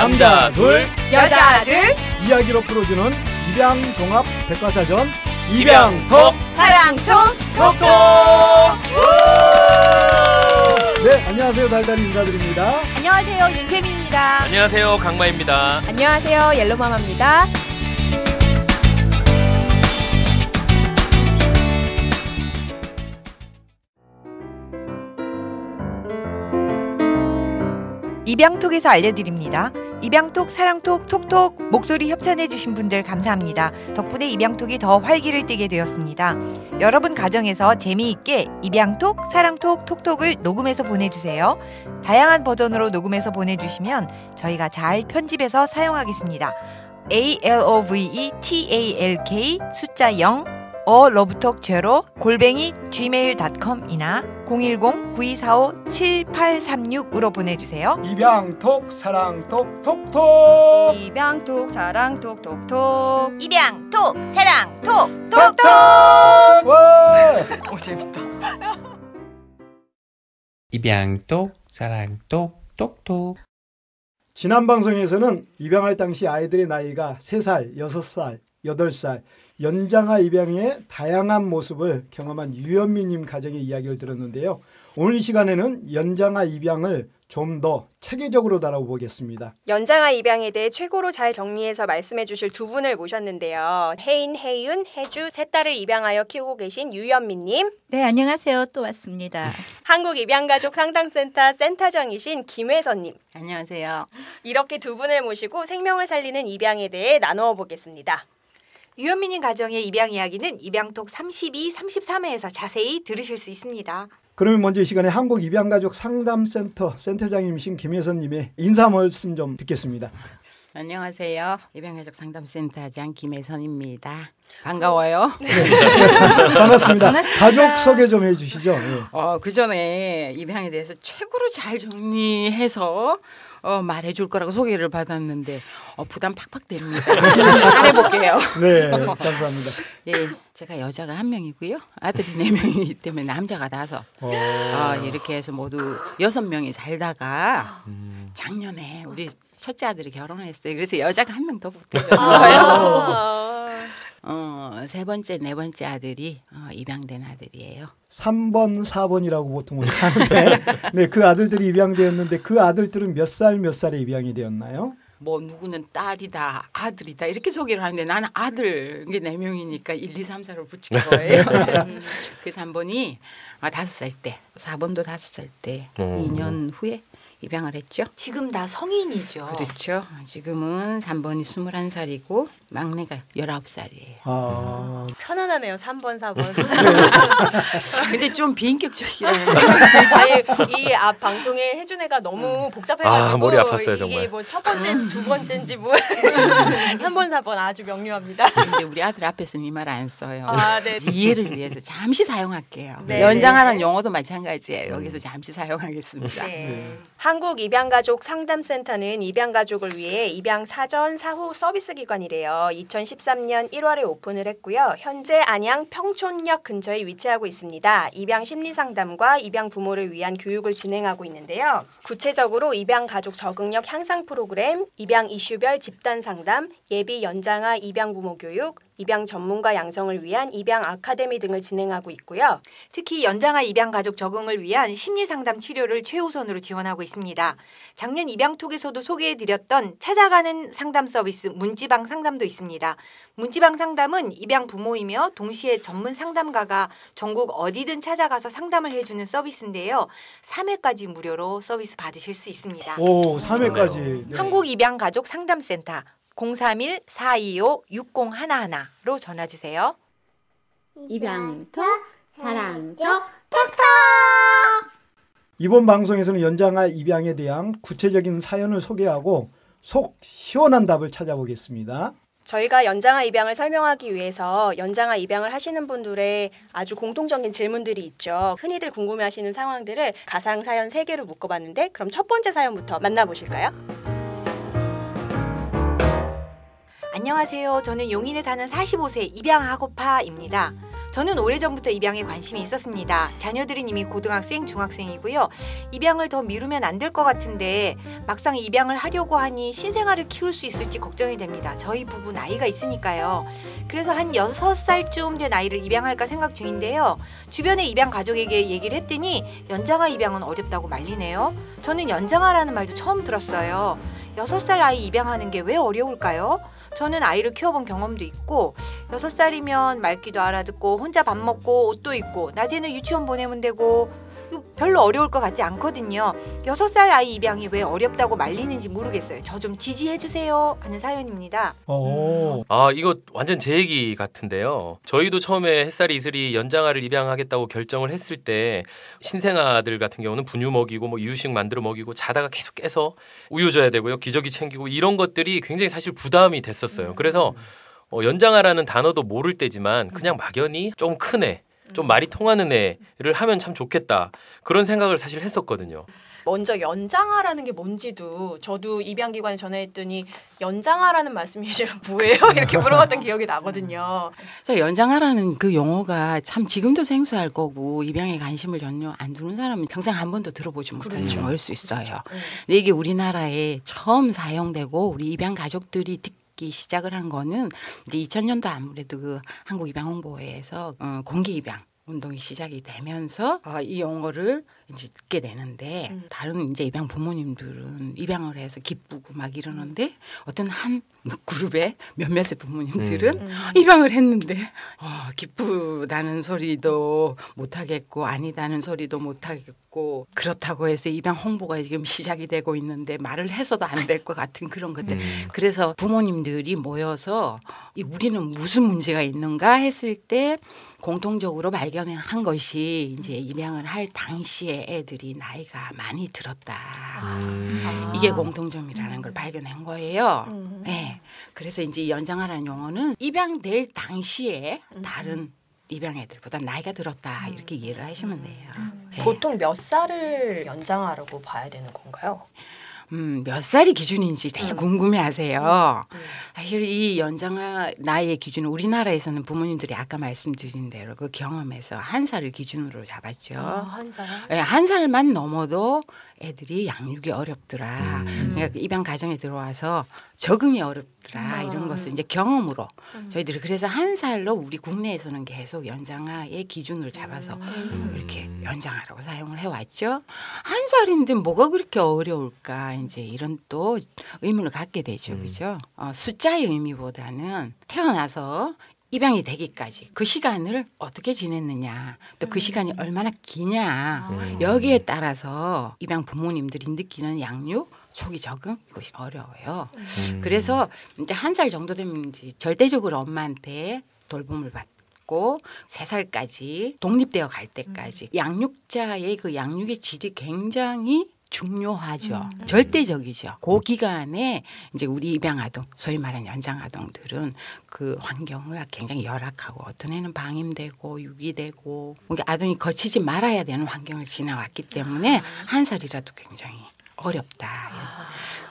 남자 둘 여자 둘 이야기로 풀어주는 입양종합 백과사전 입양톡 사랑톡 톡톡. 네, 안녕하세요. 달달이 인사드립니다. 안녕하세요. 윤쌤입니다. 안녕하세요. 강마입니다. 안녕하세요. 옐로마마입니다. 입양톡에서 알려드립니다. 입양톡, 사랑톡, 톡톡 목소리 협찬해주신 분들 감사합니다. 덕분에 입양톡이 더 활기를 띠게 되었습니다. 여러분 가정에서 재미있게 입양톡, 사랑톡, 톡톡을 녹음해서 보내주세요. 다양한 버전으로 녹음해서 보내주시면 저희가 잘 편집해서 사용하겠습니다. ALOVETALK 숫자 0 lovetalk0@gmail.com이나 010-9245-7836으로 보내주세요. 입양톡 사랑톡 톡톡. 입양톡 사랑톡 톡톡 입양톡 사랑톡 톡톡. 와. 오 재밌다. 입양톡 사랑톡 톡톡. 지난 방송에서는 입양할 당시 아이들의 나이가 3살, 6살, 8살 연장아 입양의 다양한 모습을 경험한 유현미님 가정의 이야기를 들었는데요. 오늘 시간에는 연장아 입양을 좀 더 체계적으로 다뤄보겠습니다. 연장아 입양에 대해 최고로 잘 정리해서 말씀해 주실 두 분을 모셨는데요. 혜인, 혜윤, 혜주 세 딸을 입양하여 키우고 계신 유현미님. 네, 안녕하세요. 또 왔습니다. 한국입양가족상담센터 센터장이신 김혜선님. 안녕하세요. 이렇게 두 분을 모시고 생명을 살리는 입양에 대해 나누어 보겠습니다. 유현미님 가정의 입양 이야기는 입양톡 32, 33회에서 자세히 들으실 수 있습니다. 그러면 먼저 이 시간에 한국입양가족상담센터 센터장님이신 김혜선님의 인사 말씀 좀 듣겠습니다. 안녕하세요. 입양가족상담센터장 김혜선입니다. 반가워요. 네. 반갑습니다. 가족 소개 좀 해주시죠. 네. 그 전에 입양에 대해서 최고로 잘 정리해서 말해줄 거라고 소개를 받았는데 부담 팍팍 됩니다. 잘해볼게요. 네, 감사합니다. 예, 제가 여자가 1명이고요. 아들이 4명이기 때문에 남자가 5. 이렇게 해서 모두 6명이 살다가 작년에 우리 첫째 아들이 결혼했어요. 그래서 여자가 1명 더 붙었어요. 세 번째, 네 번째 아들이 입양된 아들이에요. 3번, 4번이라고 보통 우리 하는데 네, 그 아들들이 입양되었는데 그 아들들은 몇 살에 입양이 되었나요? 뭐 누구는 딸이다, 아들이다 이렇게 소개를 하는데 나는 아들 이게 4명이니까 1, 2, 3, 4를 붙인 거예요. 그 3번이 5살 때, 4번도 5살 때 2년 후에 입양을 했죠. 지금 다 성인이죠. 그렇죠. 지금은 3번이 21살이고 막내가 19살이에요. 편안하네요. 3번, 4번. 근데 좀 비인격적이라는 생각이 들죠. 이 앞 방송에 혜준 애가 너무 복잡해가지고 머리 아팠어요, 정말. 이게 뭐 첫 번째, 두 번째인지 뭐 3번, 4번 아주 명료합니다. 근데 우리 아들 앞에서는 이 말 안 써요. 네. 이해를 위해서 잠시 사용할게요. 네. 연장하는 용어도 마찬가지예요. 여기서 잠시 사용하겠습니다. 네. 한국입양가족 상담센터는 입양가족을 위해 입양 사전, 사후 서비스 기관이래요. 2013년 1월에 오픈을 했고요. 현재 안양 평촌역 근처에 위치하고 있습니다. 입양 심리상담과 입양 부모를 위한 교육을 진행하고 있는데요. 구체적으로 입양가족 적응력 향상 프로그램, 입양 이슈별 집단 상담, 예비 연장아 입양 부모 교육, 입양 전문가 양성을 위한 입양 아카데미 등을 진행하고 있고요. 특히 연장아 입양 가족 적응을 위한 심리상담 치료를 최우선으로 지원하고 있습니다. 작년 입양톡에서도 소개해드렸던 찾아가는 상담 서비스 문지방 상담도 있습니다. 문지방 상담은 입양 부모이며 동시에 전문 상담가가 전국 어디든 찾아가서 상담을 해주는 서비스인데요. 3회까지 무료로 서비스 받으실 수 있습니다. 오, 3회까지. 네. 한국입양가족상담센터 031-425-6011로 전화주세요. 입양톡 사랑톡 톡톡. 이번 방송에서는 연장아 입양에 대한 구체적인 사연을 소개하고 속 시원한 답을 찾아보겠습니다. 저희가 연장아 입양을 설명하기 위해서 연장아 입양을 하시는 분들의 아주 공통적인 질문들이 있죠. 흔히들 궁금해하시는 상황들을 가상 사연 3개로 묶어봤는데 그럼 첫 번째 사연부터 만나보실까요? 안녕하세요. 저는 용인에 사는 45세 입양하고파입니다. 저는 오래전부터 입양에 관심이 있었습니다. 자녀들은 이미 고등학생, 중학생이고요. 입양을 더 미루면 안 될 것 같은데 막상 입양을 하려고 하니 신생아를 키울 수 있을지 걱정이 됩니다. 저희 부부 나이가 있으니까요. 그래서 한 6살쯤 된 아이를 입양할까 생각 중인데요. 주변의 입양 가족에게 얘기를 했더니 연장아 입양은 어렵다고 말리네요. 저는 연장아라는 말도 처음 들었어요. 6살 아이 입양하는 게 왜 어려울까요? 저는 아이를 키워본 경험도 있고 6살이면 말귀도 알아듣고 혼자 밥 먹고 옷도 입고 낮에는 유치원 보내면 되고 별로 어려울 것 같지 않거든요. 6살 아이 입양이 왜 어렵다고 말리는지 모르겠어요. 저 좀 지지해 주세요 하는 사연입니다. 이거 완전 제 얘기 같은데요. 저희도 처음에 햇살이 이슬이 연장아를 입양하겠다고 결정을 했을 때 신생아들 같은 경우는 분유 먹이고 뭐 이유식 만들어 먹이고 자다가 계속 깨서 우유 줘야 되고요. 기저귀 챙기고 이런 것들이 굉장히 사실 부담이 됐었어요. 그래서 연장아라는 단어도 모를 때지만 그냥 막연히 좀 큰 애, 좀 말이 통하는 애를 하면 참 좋겠다. 그런 생각을 사실 했었거든요. 먼저 연장아라는 게 뭔지도 저도 입양기관에 전화했더니 연장아라는 말씀이 뭐예요? 이렇게 물어봤던 기억이 나거든요. 자, 연장아라는 그 용어가 참 지금도 생소할 거고 입양에 관심을 전혀 안 두는 사람은 평생 한 번도 들어보지 못하는 용어일 수 있어요. 근데 이게 우리나라에 처음 사용되고 우리 입양 가족들이 듣기 시작을 한 거는 이제 2000년도 아무래도 그 한국 입양 홍보회에서 공개 입양 운동이 시작이 되면서 이 용어를 이제 듣게 되는데 다른 이제 입양 부모님들은 입양을 해서 기쁘고 막 이러는데 어떤 한 그룹의 몇몇의 부모님들은 입양을 했는데 기쁘다는 소리도 못하겠고 아니다는 소리도 못하겠고 그렇다고 해서 입양 홍보가 지금 시작이 되고 있는데 말을 해서도 안 될 것 같은 그런 것들. 그래서 부모님들이 모여서 우리는 무슨 문제가 있는가 했을 때 공통적으로 발견한 것이 이제 입양을 할 당시에 애들이 나이가 많이 들었다. 이게 공통점이라는 걸 발견한 거예요. 네. 그래서 이제 연장아라는 용어는 입양될 당시에 다른 입양 애들보다 나이가 들었다 이렇게 이해를 하시면 돼요. 네. 보통 몇 살을 연장아라고 봐야 되는 건가요? 몇 살이 기준인지 되게 궁금해하세요. 사실 이 연장아 나이의 기준은 우리나라에서는 부모님들이 아까 말씀드린 대로 그 경험에서 1살을 기준으로 잡았죠. 한 살? 네, 1살만 넘어도 애들이 양육이 어렵더라. 그러니까 입양 가정에 들어와서 적응이 어렵더라. 이런 것을 이제 경험으로 저희들이 그래서 1살로 우리 국내에서는 계속 연장아의 기준을 잡아서 이렇게 연장아라고 사용을 해왔죠. 1살인데 뭐가 그렇게 어려울까 이제 이런 또 의문을 갖게 되죠. 그죠? 숫자의 의미보다는 태어나서 입양이 되기까지 그 시간을 어떻게 지냈느냐 또 그 시간이 얼마나 기냐 여기에 따라서 입양 부모님들이 느끼는 양육 초기 적응 이것이 어려워요. 그래서 이제 1살 정도 되면 이제 절대적으로 엄마한테 돌봄을 받고 3살까지 독립되어 갈 때까지 양육자의 그 양육의 질이 굉장히 중요하죠. 절대적이죠. 그 기간에 이제 우리 입양 아동, 소위 말하는 연장 아동들은 그 환경을 굉장히 열악하고 어떤 애는 방임되고 유기되고 아동이 거치지 말아야 되는 환경을 지나왔기 때문에 1살이라도 굉장히 어렵다.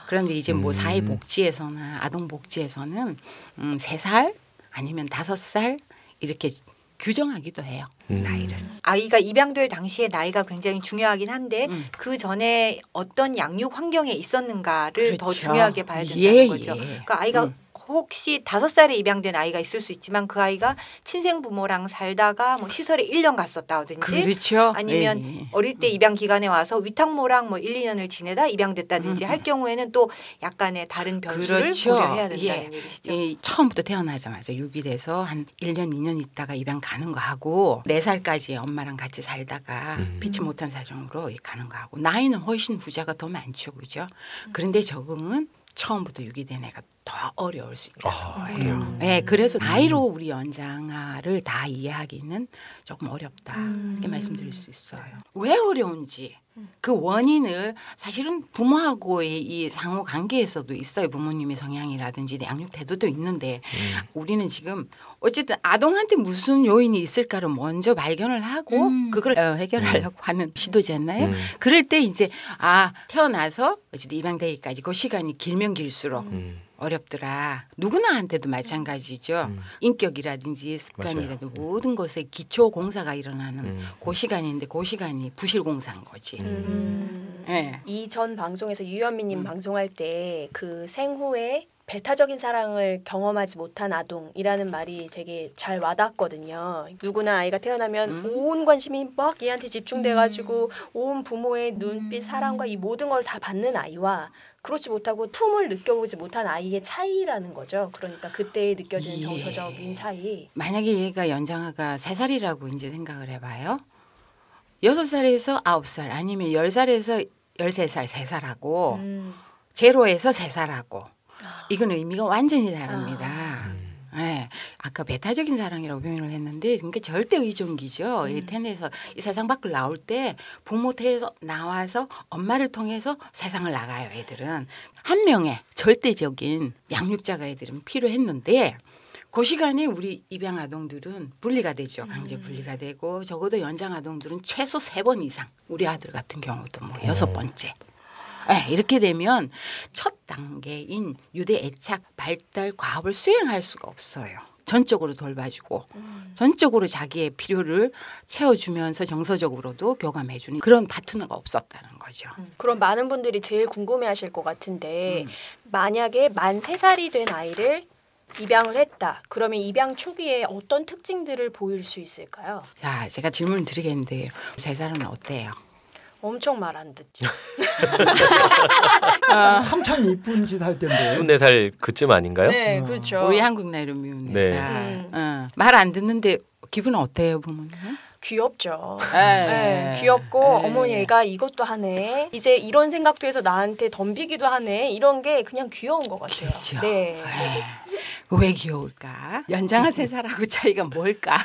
그런데 이제 뭐 사회복지에서나 아동복지에서는 3살 아니면 5살 이렇게 규정하기도 해요. 나이를. 아이가 입양될 당시에 나이가 굉장히 중요하긴 한데 그 전에 어떤 양육 환경에 있었는가를 더 중요하게 봐야 된다는 거죠. 그러니까 아이가 혹시 5살에 입양된 아이가 있을 수 있지만 그 아이가 친생 부모랑 살다가 뭐 시설에 1년 갔었다든지 그렇죠. 아니면 어릴 때 입양 기간에 와서 위탁모랑 뭐 1, 2년을 지내다 입양됐다든지 할 경우에는 또 약간의 다른 변수를 고려해야 된다는 얘기시죠. 처음부터 태어나자마자 유기돼서 한 1년, 2년 있다가 입양 가는 거 하고 4살까지 엄마랑 같이 살다가 피치 못한 사정으로 가는 거 하고 나이는 훨씬 후자가 더 많죠. 그죠? 그런데 적응은 처음부터 유기된 애가 더 어려울 수 있다는 거예요. 네, 그래서 나이로 우리 연장아를 다 이해하기는 조금 어렵다 이렇게 말씀드릴 수 있어요. 왜 어려운지 그 원인을 사실은 부모하고의 이 상호 관계에서도 있어요. 부모님의 성향이라든지 양육 태도도 있는데 우리는 지금 어쨌든 아동한테 무슨 요인이 있을까를 먼저 발견을 하고 그걸 해결하려고 하는 시도잖아요. 그럴 때 이제 태어나서 어쨌든 입양되기까지 그 시간이 길면 길수록 어렵더라. 누구나한테도 마찬가지죠. 인격이라든지 습관이라든지 모든 것에 기초 공사가 일어나는 그 시간인데 그 시간이 부실 공사인 거지. 네. 이전 방송에서 유현미님 방송할 때 그 생후에 배타적인 사랑을 경험하지 못한 아동이라는 말이 되게 잘 와닿거든요. 누구나 아이가 태어나면 온 관심이 막 얘한테 집중돼가지고 온 부모의 눈빛, 사랑과 이 모든 걸 다 받는 아이와 그렇지 못하고 품을 느껴보지 못한 아이의 차이라는 거죠. 그러니까 그때 느껴지는 정서적인 차이. 만약에 얘가 연장아가 3살이라고 이제 생각을 해봐요. 6살에서 9살 아니면 10살에서 13살 3살하고 제로에서 3살하고 이건 의미가 완전히 다릅니다. 네. 아까 배타적인 사랑이라고 표현을 했는데 그러니까 절대 의존기죠. 이 텐에서 이 세상 밖을 나올 때 부모 태에서 나와서 엄마를 통해서 세상을 나가요. 애들은 한 명의 절대적인 양육자가 애들은 필요했는데 그 시간에 우리 입양 아동들은 분리가 되죠. 강제 분리가 되고 적어도 연장 아동들은 최소 3번 이상. 우리 아들 같은 경우도 뭐 6번째. 네, 이렇게 되면 첫 단계인 유대 애착 발달 과업을 수행할 수가 없어요. 전적으로 돌봐주고 전적으로 자기의 필요를 채워주면서 정서적으로도 교감해주는 그런 파트너가 없었다는 거죠. 그럼 많은 분들이 제일 궁금해하실 것 같은데 만약에 만 3살이 된 아이를 입양을 했다. 그러면 입양 초기에 어떤 특징들을 보일 수 있을까요? 자, 제가 질문을 드리겠는데요. 3살은 어때요? 엄청 말 안 듣죠. 한참 이쁜 짓 할 텐데. 4살 그쯤 아닌가요? 네, 그렇죠. 우리 한국 나이로 미운 4살. 네. 말 안 듣는데 기분 어때요, 부모님? 귀엽죠. 네. 네, 귀엽고 어머 얘가 이것도 하네. 이제 이런 생각도 해서 나한테 덤비기도 하네. 이런 게 그냥 귀여운 것 같아요. 귀엽죠. 네. 왜 귀여울까? 연장아 3살하고 차이가 뭘까?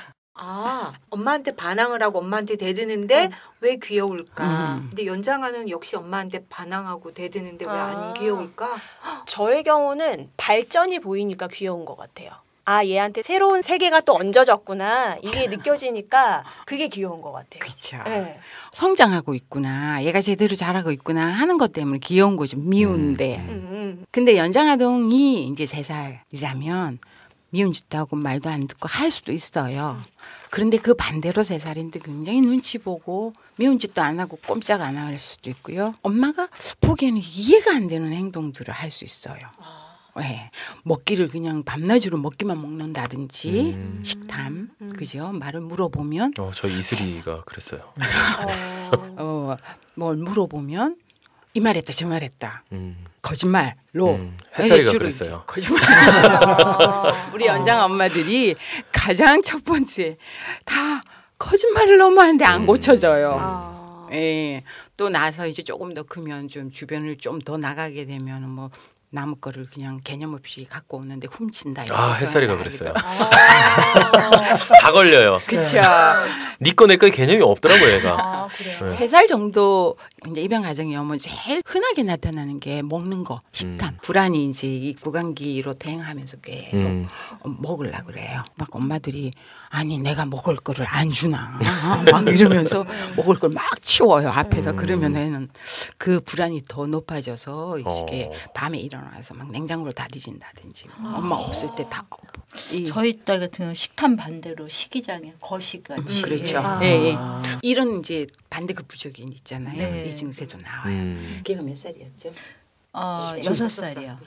아, 엄마한테 반항을 하고 엄마한테 대드는데 왜 귀여울까? 근데 연장아는 역시 엄마한테 반항하고 대드는데 왜 안 귀여울까? 저의 경우는 발전이 보이니까 귀여운 것 같아요. 아, 얘한테 새로운 세계가 또 얹어졌구나. 이게 느껴지니까 그게 귀여운 것 같아요. 그렇죠. 네. 성장하고 있구나. 얘가 제대로 자라고 있구나 하는 것 때문에 귀여운 거죠. 미운데. 근데 연장아동이 이제 3살이라면 미운 짓도 하고 말도 안 듣고 할 수도 있어요. 그런데 그 반대로 3살인데 굉장히 눈치 보고 미운 짓도 안 하고 꼼짝 안 할 수도 있고요. 엄마가 보기에는 이해가 안 되는 행동들을 할 수 있어요. 네. 먹기를 그냥 밤낮으로 먹기만 먹는다든지 식탐, 그죠? 말을 물어보면 저희 이슬이가 그랬어요. 뭘 물어보면 이 말했다 저 말했다. 거짓말로 햇살이가 그랬어요. 거짓말. 우리 연장 엄마들이 가장 첫 번째 다 거짓말을 너무 하는데 안 고쳐져요. 예. 또 나서 이제 조금 더 크면 좀 주변을 좀 더 나가게 되면 뭐 남의 거를 그냥 개념 없이 갖고 오는데 훔친다. 햇살이가 그랬어요. 다 걸려요. 그렇죠. 니 거 내 거 개념이 없더라고요, 얘가. 그래요. 3살 정도 이제 입양 가정이 오면 제일 흔하게 나타나는 게 먹는 거, 식탐. 불안이 이제 이 구강기로 대행하면서 계속 먹으려고 그래요. 막 엄마들이 아니 내가 먹을 거를 안 주나 막 이러면서 먹을 걸 막 치워요 앞에서. 그러면 애는 그 불안이 더 높아져서 이게 밤에 일어나서 막 냉장고를 다 뒤진다든지 엄마 없을 때 다 저희 딸 같은 경우는 식탐 반대로 식이장애 거식같이. 그렇죠. 예. 이런 이제 반대급 부족이 있잖아요. 네. 이 증세도 나와요. 걔가 몇 살이었죠? 6살이요.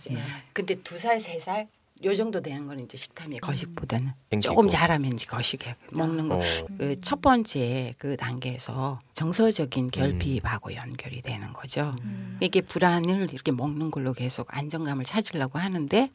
근데 2살, 3살 요 정도 되는 건 이제 식탐이 거식보다는 땡기고. 조금 자라면 이제 거식에 먹는 거. 그 첫 번째 그 단계에서 정서적인 결핍하고 연결이 되는 거죠. 이게 불안을 이렇게 먹는 걸로 계속 안정감을 찾으려고 하는데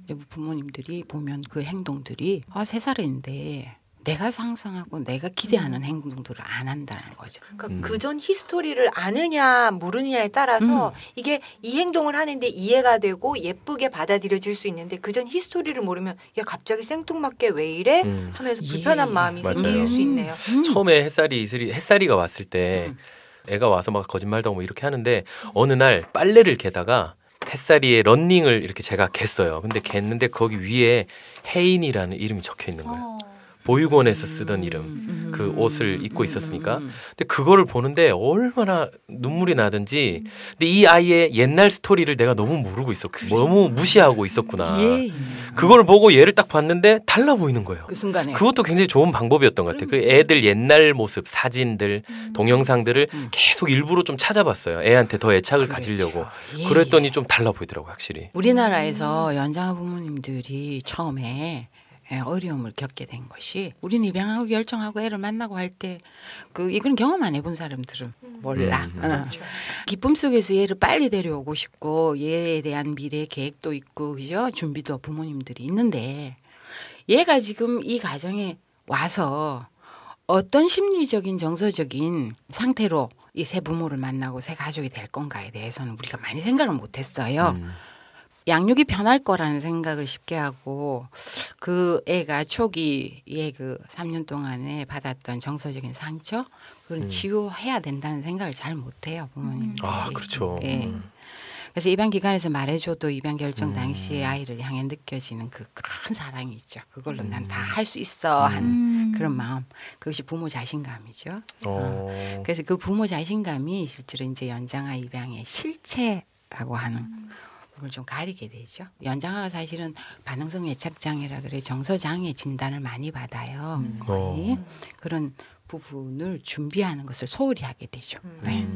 이제 부모님들이 보면 그 행동들이 3살인데 내가 상상하고 내가 기대하는 행동들을 안 한다는 거죠. 그러니까 그전 히스토리를 아느냐 모르느냐에 따라서 이게 이 행동을 하는데 이해가 되고 예쁘게 받아들여질 수 있는데 그전 히스토리를 모르면 야 갑자기 생뚱맞게 왜 이래? 하면서 불편한 마음이 맞아요. 생길 수 있네요. 처음에 햇살이가 왔을 때 애가 와서 막 거짓말도 하고 뭐 이렇게 하는데 어느 날 빨래를 개다가 햇살이의 런닝을 이렇게 제가 갰어요. 근데 갰는데 거기 위에 혜인이라는 이름이 적혀 있는 거예요. 보육원에서 쓰던 이름. 그 옷을 입고 있었으니까. 근데 그거를 보는데 얼마나 눈물이 나든지. 근데 이 아이의 옛날 스토리를 내가 너무 모르고 있었고 너무 무시하고 있었구나. 예. 그걸 보고 얘를 딱 봤는데 달라 보이는 거예요. 그 순간에. 그것도 굉장히 좋은 방법이었던 것 같아요. 그 애들 옛날 모습, 사진들, 동영상들을 계속 일부러 좀 찾아봤어요. 애한테 더 애착을 가지려고. 예. 그랬더니 좀 달라 보이더라고요, 확실히. 우리나라에서 연장아 부모님들이 처음에 어려움을 겪게 된 것이 우리는 입양하고 결정하고 애를 만나고 할 때 이건 경험 안 해본 사람들은 몰라. 기쁨 속에서 얘를 빨리 데려오고 싶고 얘에 대한 미래 계획도 있고 그죠? 준비도 부모님들이 있는데 얘가 지금 이 가정에 와서 어떤 심리적인 정서적인 상태로 이 새 부모를 만나고 새 가족이 될 건가에 대해서는 우리가 많이 생각을 못했어요. 양육이 편할 거라는 생각을 쉽게 하고 그 애가 초기에 그 3년 동안에 받았던 정서적인 상처 그걸 치유해야 된다는 생각을 잘 못해요 부모님들이. 아 그렇죠. 예. 그래서 입양 기관에서 말해줘도 입양 결정 당시에 아이를 향해 느껴지는 그 큰 사랑이 있죠. 그걸로 난 다 할 수 있어 하는 그런 마음. 그것이 부모 자신감이죠. 그래서 그 부모 자신감이 실제로 이제 연장아 입양의 실체라고 하는 그걸 좀 가리게 되죠. 연장아가 사실은 반응성 애착 장애라 그래 정서 장애 진단을 많이 받아요. 거의 그런 부분을 준비하는 것을 소홀히 하게 되죠. 네.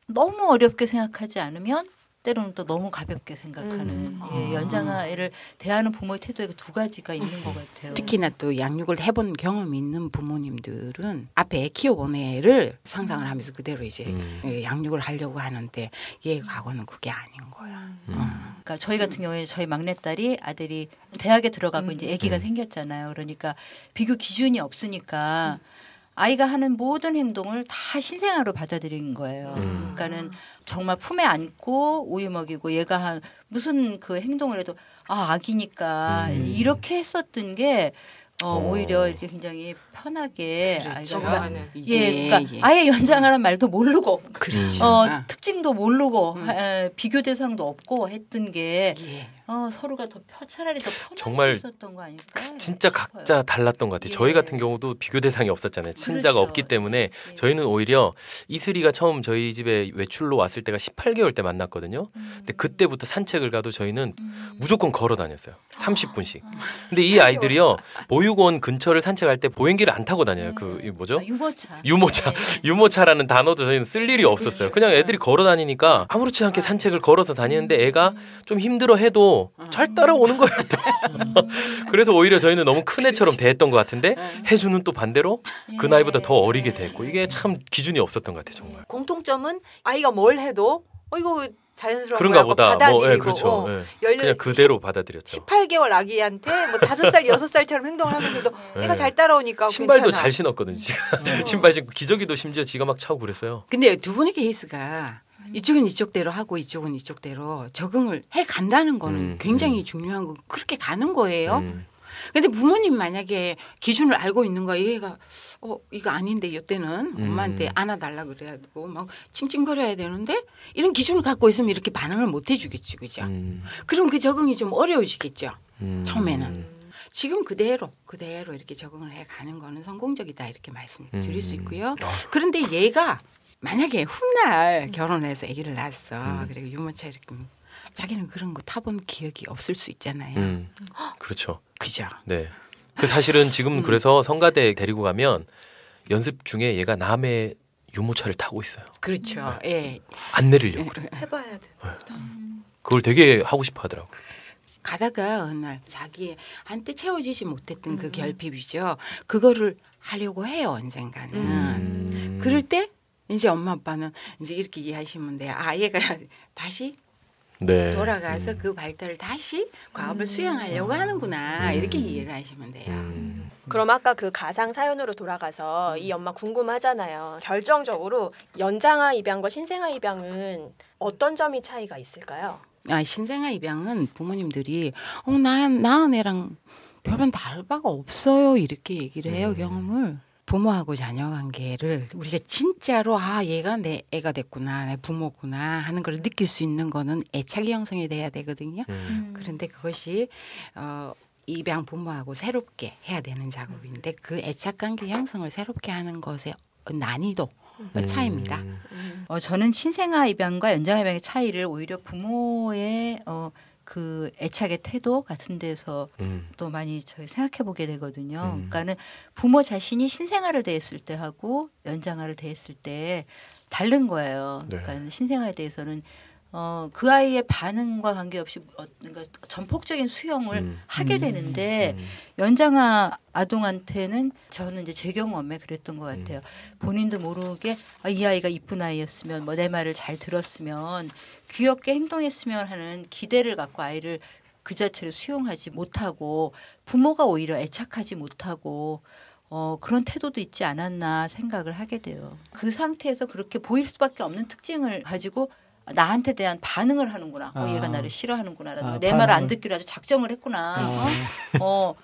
너무 어렵게 생각하지 않으면 때로는 또 너무 가볍게 생각하는 예, 연장아이를 대하는 부모의 태도에 두 가지가 있는 것 같아요. 특히나 또 양육을 해본 경험이 있는 부모님들은 앞에 애 키워본 애를 상상을 하면서 그대로 이제 양육을 하려고 하는데 얘 과거는 그게 아닌 거야. 그러니까 저희 같은 경우에 저희 막내딸이 아들이 대학에 들어가고 이제 아기가 생겼잖아요. 그러니까 비교 기준이 없으니까 아이가 하는 모든 행동을 다 신생아로 받아들인 거예요. 그러니까는 정말 품에 안고 우유 먹이고 얘가 한 무슨 그 행동을 해도 아기니까 이렇게 했었던 게 오히려 이렇게 굉장히 편하게 아이가 그러니까 아예 연장하라는 말도 모르고 특징도 모르고 비교 대상도 없고 했던 게 서로가 차라리 더 편할 정말 수 있었던 거 아닐까? 진짜 각자 달랐던 것 같아요. 저희 같은 경우도 비교 대상이 없었잖아요. 친자가 그렇죠. 없기 때문에 저희는 오히려 이슬이가 처음 저희 집에 외출로 왔을 때가 18개월 때 만났거든요. 근데 그때부터 산책을 가도 저희는 무조건 걸어 다녔어요. 30분씩. 근데 이 아이들이요. 보육원 근처를 산책할 때 보행기를 안 타고 다녀요. 이 뭐죠? 유모차. 유모차. 유모차라는 단어도 저희는 쓸 일이 없었어요. 그냥 애들이 걸어 다니니까 아무렇지 않게 산책을 걸어서 다니는데 애가 좀 힘들어 해도 잘 따라오는 거예요. 또. 그래서 오히려 저희는 너무 큰 애처럼 대했던 것 같은데 혜주는 또 반대로 그 나이보다 더 어리게 됐고 이게 참 기준이 없었던 것 같아요. 정말. 공통점은 아이가 뭘 해도 이거 자연스러운 그런가 거야. 보다. 받아들이고 그렇죠. 그냥 그대로 받아들였죠. 18개월 아기한테 5살, 6살처럼 행동을 하면서도 애가 잘 따라오니까 신발도 괜찮아. 잘 신었거든요. 지가. 신발 신고 기저귀도 심지어 지가 막 차고 그랬어요. 근데 두 분의 케이스가 이쪽은 이쪽대로 하고 이쪽은 이쪽대로 적응을 해 간다는 거는 굉장히 중요한 거 그렇게 가는 거예요. 근데 부모님 만약에 기준을 알고 있는 거야. 얘가 이거 아닌데 이때는 엄마한테 안아달라 그래야 되고 막 칭칭거려야 되는데 이런 기준을 갖고 있으면 이렇게 반응을 못 해주겠지, 그죠? 그럼 그 적응이 좀 어려워지겠죠. 처음에는. 지금 그대로 이렇게 적응을 해 가는 거는 성공적이다 이렇게 말씀드릴 수 있고요. 그런데 얘가 만약에 훗날 결혼해서 아기를 낳았어. 그리고 유모차 이렇게 자기는 그런 거 타본 기억이 없을 수 있잖아요. 그렇죠. 그죠. 네. 그 사실은 지금 그래서 성가대 데리고 가면 연습 중에 얘가 남의 유모차를 타고 있어요. 그렇죠. 예. 안 내리려고 그래. 해봐야 돼. 그걸 되게 하고 싶어 하더라고요. 가다가 어느 날 자기한테 채워지지 못했던 그 결핍이죠. 그거를 하려고 해요 언젠가는. 그럴 때 이제 엄마 아빠는 이제 이렇게 이해하시면 돼요. 얘가 다시 네. 돌아가서 그 발달을 다시 과업을 수행하려고 하는구나 이렇게 이해를 하시면 돼요. 그럼 아까 그 가상 사연으로 돌아가서 이 엄마 궁금하잖아요. 결정적으로 연장아 입양과 신생아 입양은 어떤 점이 차이가 있을까요? 신생아 입양은 부모님들이 낳은 애랑 별반 다를 바가 없어요 이렇게 얘기를 해요. 경험을. 부모하고 자녀 관계를 우리가 진짜로 얘가 내 애가 됐구나 내 부모구나 하는 걸 느낄 수 있는 거는 애착이 형성이 돼야 되거든요. 그런데 그것이 입양 부모하고 새롭게 해야 되는 작업인데 그 애착관계 형성을 새롭게 하는 것의 난이도 차이입니다. 저는 신생아 입양과 연장아 입양의 차이를 오히려 부모의 그 애착의 태도 같은 데서 또 많이 저희 생각해 보게 되거든요. 그러니까는 부모 자신이 신생아를 대했을 때 하고 연장아를 대했을 때 다른 거예요. 네. 그러니까 신생아에 대해서는 그 아이의 반응과 관계없이 그러니까 전폭적인 수용을 하게 되는데 연장아 아동한테는 저는 이제 제 경험에 그랬던 것 같아요. 본인도 모르게 이 아이가 이쁜 아이였으면 뭐 내 말을 잘 들었으면 귀엽게 행동했으면 하는 기대를 갖고 아이를 그 자체로 수용하지 못하고 부모가 오히려 애착하지 못하고 그런 태도도 있지 않았나 생각을 하게 돼요. 그 상태에서 그렇게 보일 수밖에 없는 특징을 가지고 나한테 대한 반응을 하는구나. 얘가 나를 싫어하는구나라든가 내 말을 안 듣기로 아주 작정을 했구나.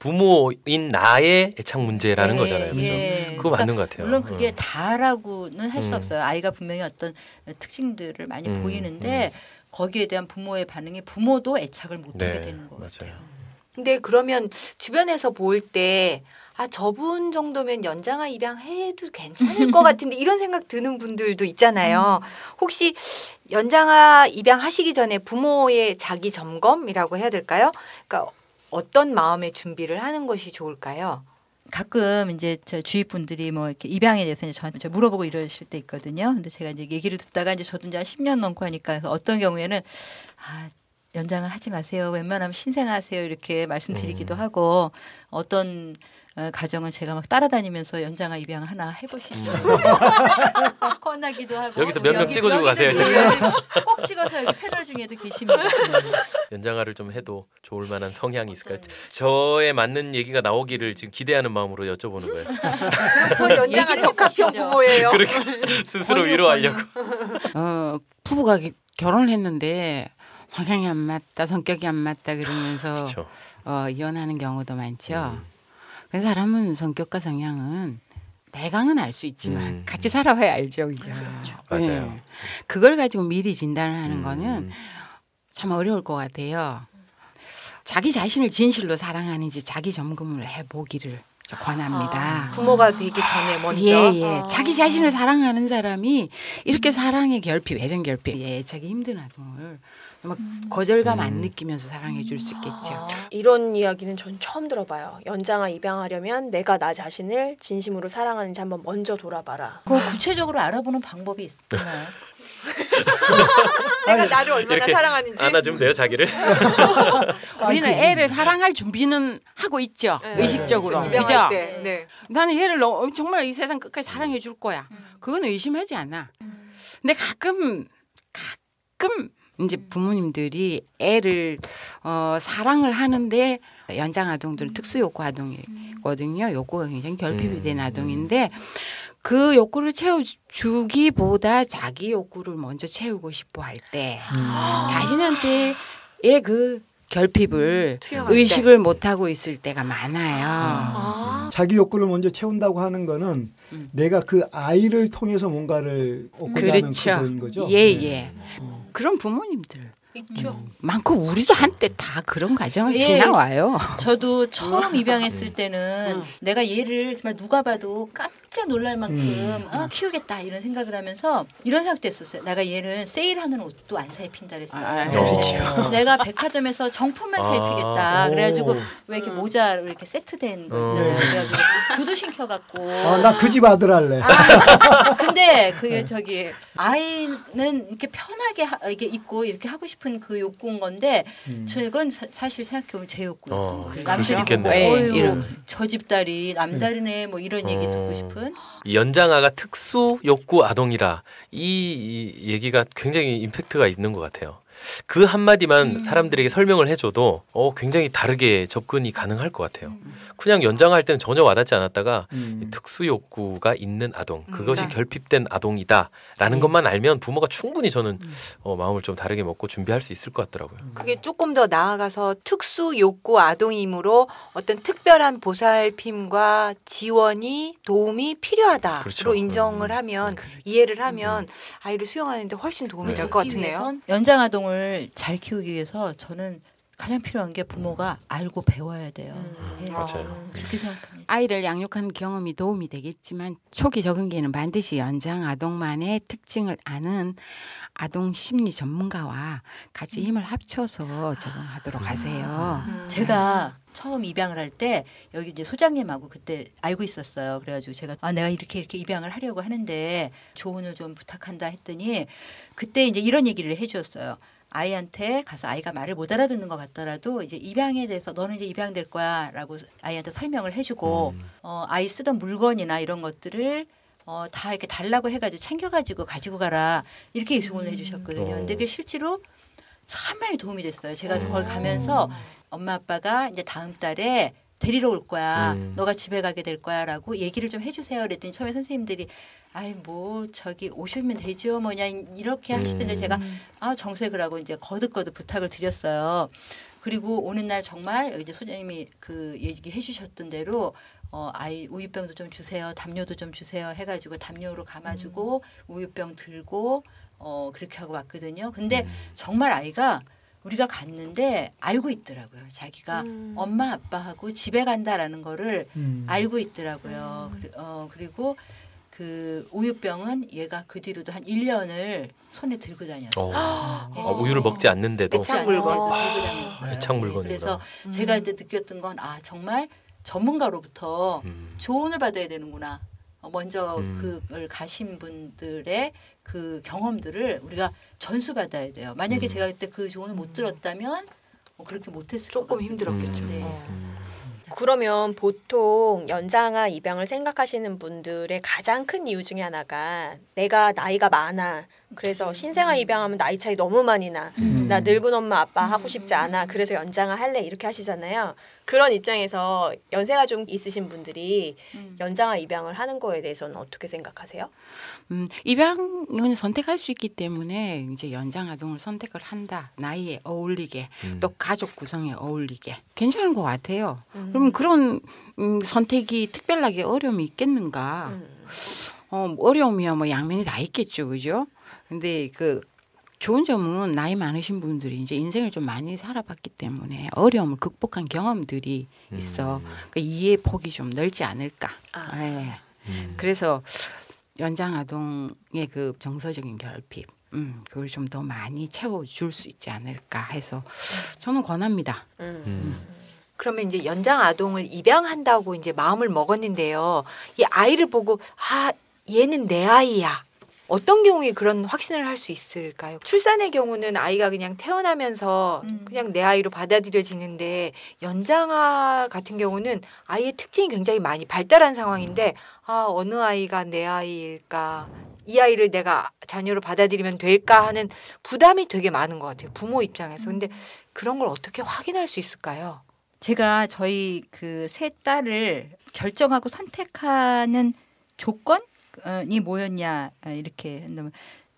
부모인 나의 애착 문제라는 거잖아요. 그렇죠? 예. 그거 맞는 것 같아요. 물론 그게 다라고는 할 수 없어요. 아이가 분명히 어떤 특징들을 많이 보이는데 거기에 대한 부모의 반응이 부모도 애착을 못하게 되는 것 같아요. 근데 그러면 주변에서 볼 때 저분 정도면 연장아 입양해도 괜찮을 것 같은데 이런 생각 드는 분들도 있잖아요. 혹시 연장아 입양하시기 전에 부모의 자기 점검이라고 해야 될까요? 그러니까 어떤 마음의 준비를 하는 것이 좋을까요? 가끔 이제 저 주위 분들이 뭐 이렇게 입양에 대해서 이제 저한테 물어보고 이러실 때 있거든요. 근데 제가 이제 얘기를 듣다가 이제 저도 이제 한 10년 넘고 하니까 그래서 어떤 경우에는 연장을 하지 마세요. 웬만하면 신생하세요. 이렇게 말씀드리기도 하고 어떤 가정은 제가 막 따라다니면서 연장아 입양 하나 해보시죠. 권하기도 하고. 여기서 몇 명 찍어주고 가세요. 꼭 찍어서 여기 패널 중에도 계십니다. 연장아를 좀 해도 좋을 만한 성향이 있을까요? 저에 맞는 얘기가 나오기를 지금 기대하는 마음으로 여쭤보는 거예요. 저 연장아 적합형 부모예요. 그렇게 스스로 위로하려고. 부부가 결혼을 했는데 성향이 안 맞다, 성격이 안 맞다 그러면서 그렇죠. 이혼하는 경우도 많죠. 그 사람은 성격과 성향은 대강은 알 수 있지만 같이 살아봐야 알죠. 그죠? 맞아요. 그걸 가지고 미리 진단을 하는 거는 참 어려울 것 같아요. 자기 자신을 진실로 사랑하는지 자기 점검을 해보기를 권합니다. 부모가 되기 전에 먼저. 예. 자기 자신을 사랑하는 사람이 이렇게 사랑의 결핍, 애정 결핍, 애착이 힘든 아동을 거절감 안 느끼면서 사랑해 줄 수 있겠죠. 이런 이야기는 전 처음 들어봐요. 연장아 입양하려면 내가 나 자신을 진심으로 사랑하는지 한번 먼저 돌아봐라. 그거 구체적으로 알아보는 방법이 있나요? 내가 나를 얼마나 이렇게 사랑하는지. 안아주면 돼요, 자기를. 우리는 애를 사랑할 준비는 하고 있죠. 의식적으로. 그죠? 입양할 때. 네. 나는 얘를 정말 이 세상 끝까지 사랑해 줄 거야. 그건 의심하지 않아. 근데 가끔 이제 부모님들이 애를 사랑을 하는데 연장 아동들은 특수 욕구 아동이거든요. 욕구가 굉장히 결핍이 된 아동인데 그 욕구를 채워주기보다 자기 욕구를 먼저 채우고 싶어 할 때 자신한테의 그 결핍을 의식을 못하고 있을 때가 많아요. 자기 욕구를 먼저 채운다고 하는 거는 내가 그 아이를 통해서 뭔가를 얻고자 하는 그거인 거죠. 예. 그런 부모님들 있죠. 많고 우리도 한때 다 그런 과정을 지나와요. 저도 처음 입양했을 때는 내가 얘를 정말 누가 봐도 깜짝 놀랄 만큼 키우겠다 이런 생각을 하면서 이런 생각도 했었어요. 내가 얘를 세일하는 옷도 안 사입힌다 그랬어요. 그렇죠. 내가 백화점에서 정품만 사입히겠다. 그래가지고 왜 이렇게 모자로 이렇게 세트된 거 있잖아요. 그래가지고 구두 신켜갖고. 나 그 집 아들 할래. 근데 그게 저기 아이는 이렇게 편하게 이게 입고 이렇게 하고 싶은 그 욕구인 건데 저건 사실 생각해보면 제 욕구였던 거예요. 그럴 수 남들이 보고 있겠네요. 저 집딸이 남다르네 뭐 이런 얘기 듣고 싶은. 이 연장아가 특수 욕구 아동이라 이 얘기가 굉장히 임팩트가 있는 것 같아요. 그 한마디만 사람들에게 설명을 해줘도 굉장히 다르게 접근이 가능할 것 같아요. 그냥 연장할 때는 전혀 와닿지 않았다가 이 특수 욕구가 있는 아동, 그것이 결핍된 아동이다라는 것만 알면 부모가 충분히 저는 마음을 좀 다르게 먹고 준비할 수 있을 것 같더라고요. 그게 조금 더 나아가서 특수 욕구 아동이므로 어떤 특별한 보살핌과 지원이 도움이 필요하다로 그렇죠. 인정을 하면 이해를 하면 아이를 수용하는데 훨씬 도움이 될 것 같으네요. 연장 아동을 잘 키우기 위해서 저는 가장 필요한 게 부모가 알고 배워야 돼요. 예. 맞아요. 그렇게 생각합니다. 아이를 양육하는 경험이 도움이 되겠지만 초기 적응기는 반드시 연장 아동만의 특징을 아는 아동 심리 전문가와 같이 힘을 합쳐서 적응하도록 하세요. 제가 처음 입양을 할 때 여기 이제 소장님하고 그때 알고 있었어요. 그래가지고 제가 내가 이렇게 입양을 하려고 하는데 조언을 좀 부탁한다 했더니 그때 이제 이런 얘기를 해주었어요. 아이한테 가서 아이가 말을 못 알아듣는 것 같더라도 이제 입양에 대해서 너는 이제 입양될 거야라고 아이한테 설명을 해주고 아이 쓰던 물건이나 이런 것들을 다 이렇게 달라고 해가지고 챙겨가지고 가지고 가라 이렇게 조언을 해주셨거든요. 근데 그게 실제로 참 많이 도움이 됐어요. 제가 거기 가면서 엄마 아빠가 이제 다음 달에 데리러 올 거야. 너가 집에 가게 될 거야라고 얘기를 좀 해주세요. 그랬더니 처음에 선생님들이 아이 뭐 저기 오시면 되죠 뭐냐 이렇게 하시던데 제가 정색을 하고 이제 거듭거듭 부탁을 드렸어요. 그리고 오는 날 정말 이제 소장님이 그 얘기해 주셨던 대로 아이 우유병도 좀 주세요. 담요도 좀 주세요 해가지고 담요로 감아주고 우유병 들고 그렇게 하고 왔거든요. 근데 정말 아이가 우리가 갔는데 알고 있더라고요. 자기가 엄마 아빠하고 집에 간다라는 거를 알고 있더라고요. 그리고 그 우유병은 얘가 그 뒤로도 한 1년을 손에 들고 다녔어요. 네. 우유를 먹지 않는데도 애착 물건 들고 다녔어요. 애착 물건이구나. 그래서 제가 이제 느꼈던 건 정말 전문가로부터 조언을 받아야 되는구나. 먼저 그걸 가신 분들의 그 경험들을 우리가 전수받아야 돼요. 만약에 제가 그때 그 조언을 못 들었다면 그렇게 못했을 것 조금 같아요. 힘들었겠죠. 네. 그러면 보통 연장아 입양을 생각하시는 분들의 가장 큰 이유 중에 하나가 내가 나이가 많아. 그래서 신생아 입양하면 나이 차이 너무 많이 나. 나 늙은 엄마 아빠 하고 싶지 않아. 그래서 연장아 할래. 이렇게 하시잖아요. 그런 입장에서 연세가족 있으신 분들이 연장아 입양을 하는 거에 대해서는 어떻게 생각하세요? 입양은 선택할 수 있기 때문에 이제 연장 아동을 선택을 한다. 나이에 어울리게 또 가족 구성에 어울리게 괜찮은 것 같아요. 그러면 그런 선택이 특별하게 어려움이 있겠는가? 어려움이야 뭐 양면이 다 있겠죠, 그죠? 근데 그 좋은 점은 나이 많으신 분들이 이제 인생을 좀 많이 살아봤기 때문에 어려움을 극복한 경험들이 있어. 그러니까 이해의 폭이 좀 넓지 않을까. 네. 그래서 연장 아동의 그 정서적인 결핍, 그걸 좀 더 많이 채워줄 수 있지 않을까 해서 저는 권합니다. 그러면 이제 연장 아동을 입양한다고 이제 마음을 먹었는데요. 이 아이를 보고 얘는 내 아이야. 어떤 경우에 그런 확신을 할 수 있을까요? 출산의 경우는 아이가 그냥 태어나면서 그냥 내 아이로 받아들여지는데 연장아 같은 경우는 아이의 특징이 굉장히 많이 발달한 상황인데 어느 아이가 내 아이일까? 이 아이를 내가 자녀로 받아들이면 될까 하는 부담이 되게 많은 것 같아요. 부모 입장에서. 근데 그런 걸 어떻게 확인할 수 있을까요? 제가 저희 그 세 딸을 결정하고 선택하는 조건이 뭐였냐 이렇게 한다면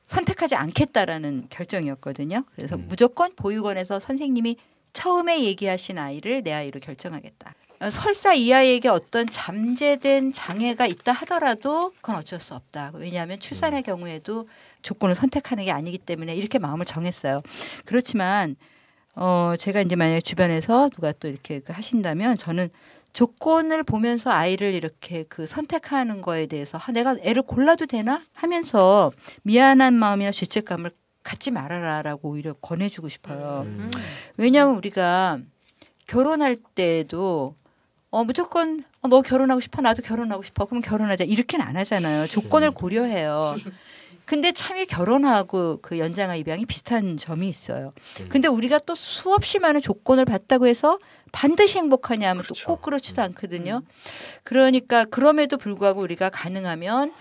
선택하지 않겠다라는 결정이었거든요. 그래서 무조건 보육원에서 선생님이 처음에 얘기하신 아이를 내 아이로 결정하겠다. 설사 이 아이에게 어떤 잠재된 장애가 있다 하더라도 그건 어쩔 수 없다. 왜냐하면 출산의 경우에도 조건을 선택하는 게 아니기 때문에 이렇게 마음을 정했어요. 그렇지만 제가 이제 만약에 주변에서 누가 또 이렇게 하신다면 저는 조건을 보면서 아이를 이렇게 그 선택하는 거에 대해서 내가 애를 골라도 되나 하면서 미안한 마음이나 죄책감을 갖지 말아라라고 오히려 권해주고 싶어요. 왜냐하면 우리가 결혼할 때도 무조건 너 결혼하고 싶어 나도 결혼하고 싶어 그럼 결혼하자 이렇게는 안 하잖아요. 조건을 고려해요. 근데 참이 결혼하고 그 연장아 입양이 비슷한 점이 있어요. 근데 우리가 또 수없이 많은 조건을 받다고 해서 반드시 행복하냐 하면 또 꼭 그렇지도 않거든요. 그러니까 그럼에도 불구하고 우리가 가능하면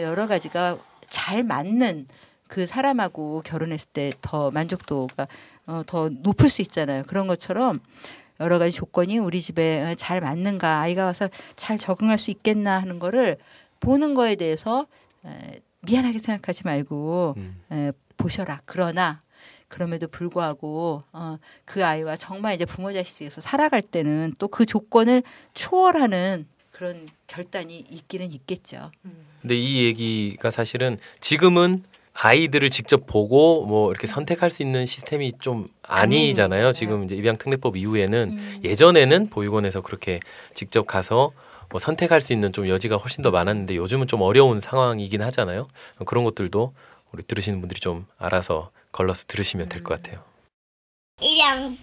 여러 가지가 잘 맞는 그 사람하고 결혼했을 때 더 만족도가 더 높을 수 있잖아요. 그런 것처럼 여러 가지 조건이 우리 집에 잘 맞는가 아이가 와서 잘 적응할 수 있겠나 하는 거를 보는 거에 대해서 미안하게 생각하지 말고 보셔라. 그러나 그럼에도 불구하고 그 아이와 정말 이제 부모 자식에서 살아갈 때는 또 그 조건을 초월하는 그런 결단이 있기는 있겠죠. 근데 이 얘기가 사실은 지금은 아이들을 직접 보고 뭐 이렇게 선택할 수 있는 시스템이 좀 아니잖아요. 지금 이제 입양특례법 이후에는 예전에는 보육원에서 그렇게 직접 가서 뭐 선택할 수 있는 좀 여지가 훨씬 더 많았는데 요즘은 좀 어려운 상황이긴 하잖아요. 그런 것들도 우리 들으시는 분들이 좀 알아서 걸러서 들으시면 될 것 같아요. 입양톡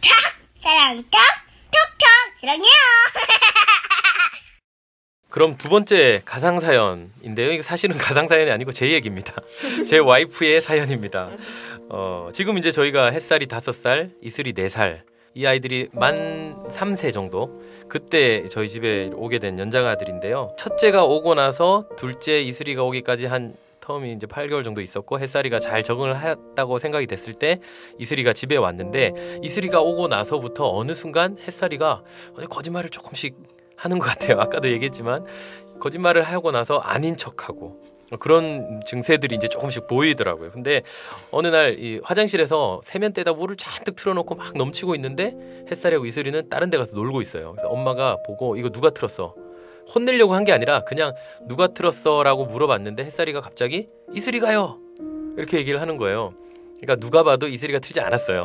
사랑톡 톡톡 사랑해요. 그럼 두 번째 가상사연인데요. 이게 사실은 가상사연이 아니고 제 얘기입니다. 제 와이프의 사연입니다. 지금 이제 저희가 햇살이 5살, 이슬이 4살, 이 아이들이 만 3세 정도 그때 저희 집에 오게 된 연장아들인데요. 첫째가 오고 나서 둘째 이슬이가 오기까지 한 텀이 이제 8개월 정도 있었고 햇살이가 잘 적응을 했다고 생각이 됐을 때 이슬이가 집에 왔는데 이슬이가 오고 나서부터 어느 순간 햇살이가 거짓말을 조금씩 하는 것 같아요. 아까도 얘기했지만 거짓말을 하고 나서 아닌 척하고 그런 증세들이 이제 조금씩 보이더라고요. 근데 어느 날 이 화장실에서 세면대에다 물을 잔뜩 틀어놓고 막 넘치고 있는데 햇살이하고 이슬이는 다른 데 가서 놀고 있어요. 그래서 엄마가 보고 이거 누가 틀었어? 혼내려고 한 게 아니라 그냥 누가 틀었어? 라고 물어봤는데 햇살이가 갑자기 이슬이가요! 이렇게 얘기를 하는 거예요. 그러니까 누가 봐도 이슬이가 틀지 않았어요.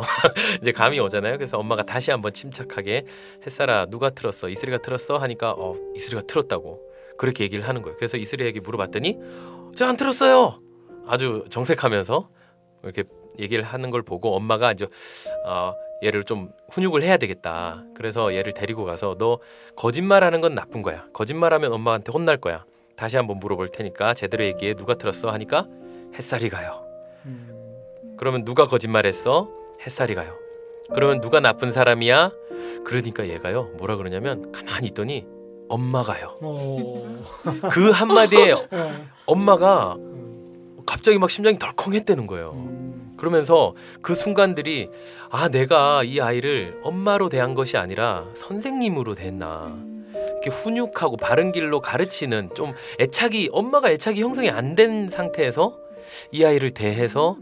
이제 감이 오잖아요. 그래서 엄마가 다시 한번 침착하게 햇살아 누가 틀었어? 이슬이가 틀었어? 하니까 이슬이가 틀었다고 그렇게 얘기를 하는 거예요. 그래서 이슬이에게 물어봤더니 저 안 틀었어요. 아주 정색하면서 이렇게 얘기를 하는 걸 보고 엄마가 이제 얘를 좀 훈육을 해야 되겠다. 그래서 얘를 데리고 가서 너 거짓말하는 건 나쁜 거야. 거짓말하면 엄마한테 혼날 거야. 다시 한번 물어볼 테니까 제대로 얘기해. 누가 틀었어? 하니까 햇살이가요. 그러면 누가 거짓말했어? 햇살이가요. 그러면 누가 나쁜 사람이야? 그러니까 얘가요 뭐라 그러냐면 가만히 있더니 엄마가요. 그 한마디에 엄마가 갑자기 막 심장이 덜컹했다는 거예요. 그러면서 그 순간들이 내가 이 아이를 엄마로 대한 것이 아니라 선생님으로 대했나. 이렇게 훈육하고 바른 길로 가르치는 좀 엄마가 애착이 형성이 안 된 상태에서 이 아이를 대해서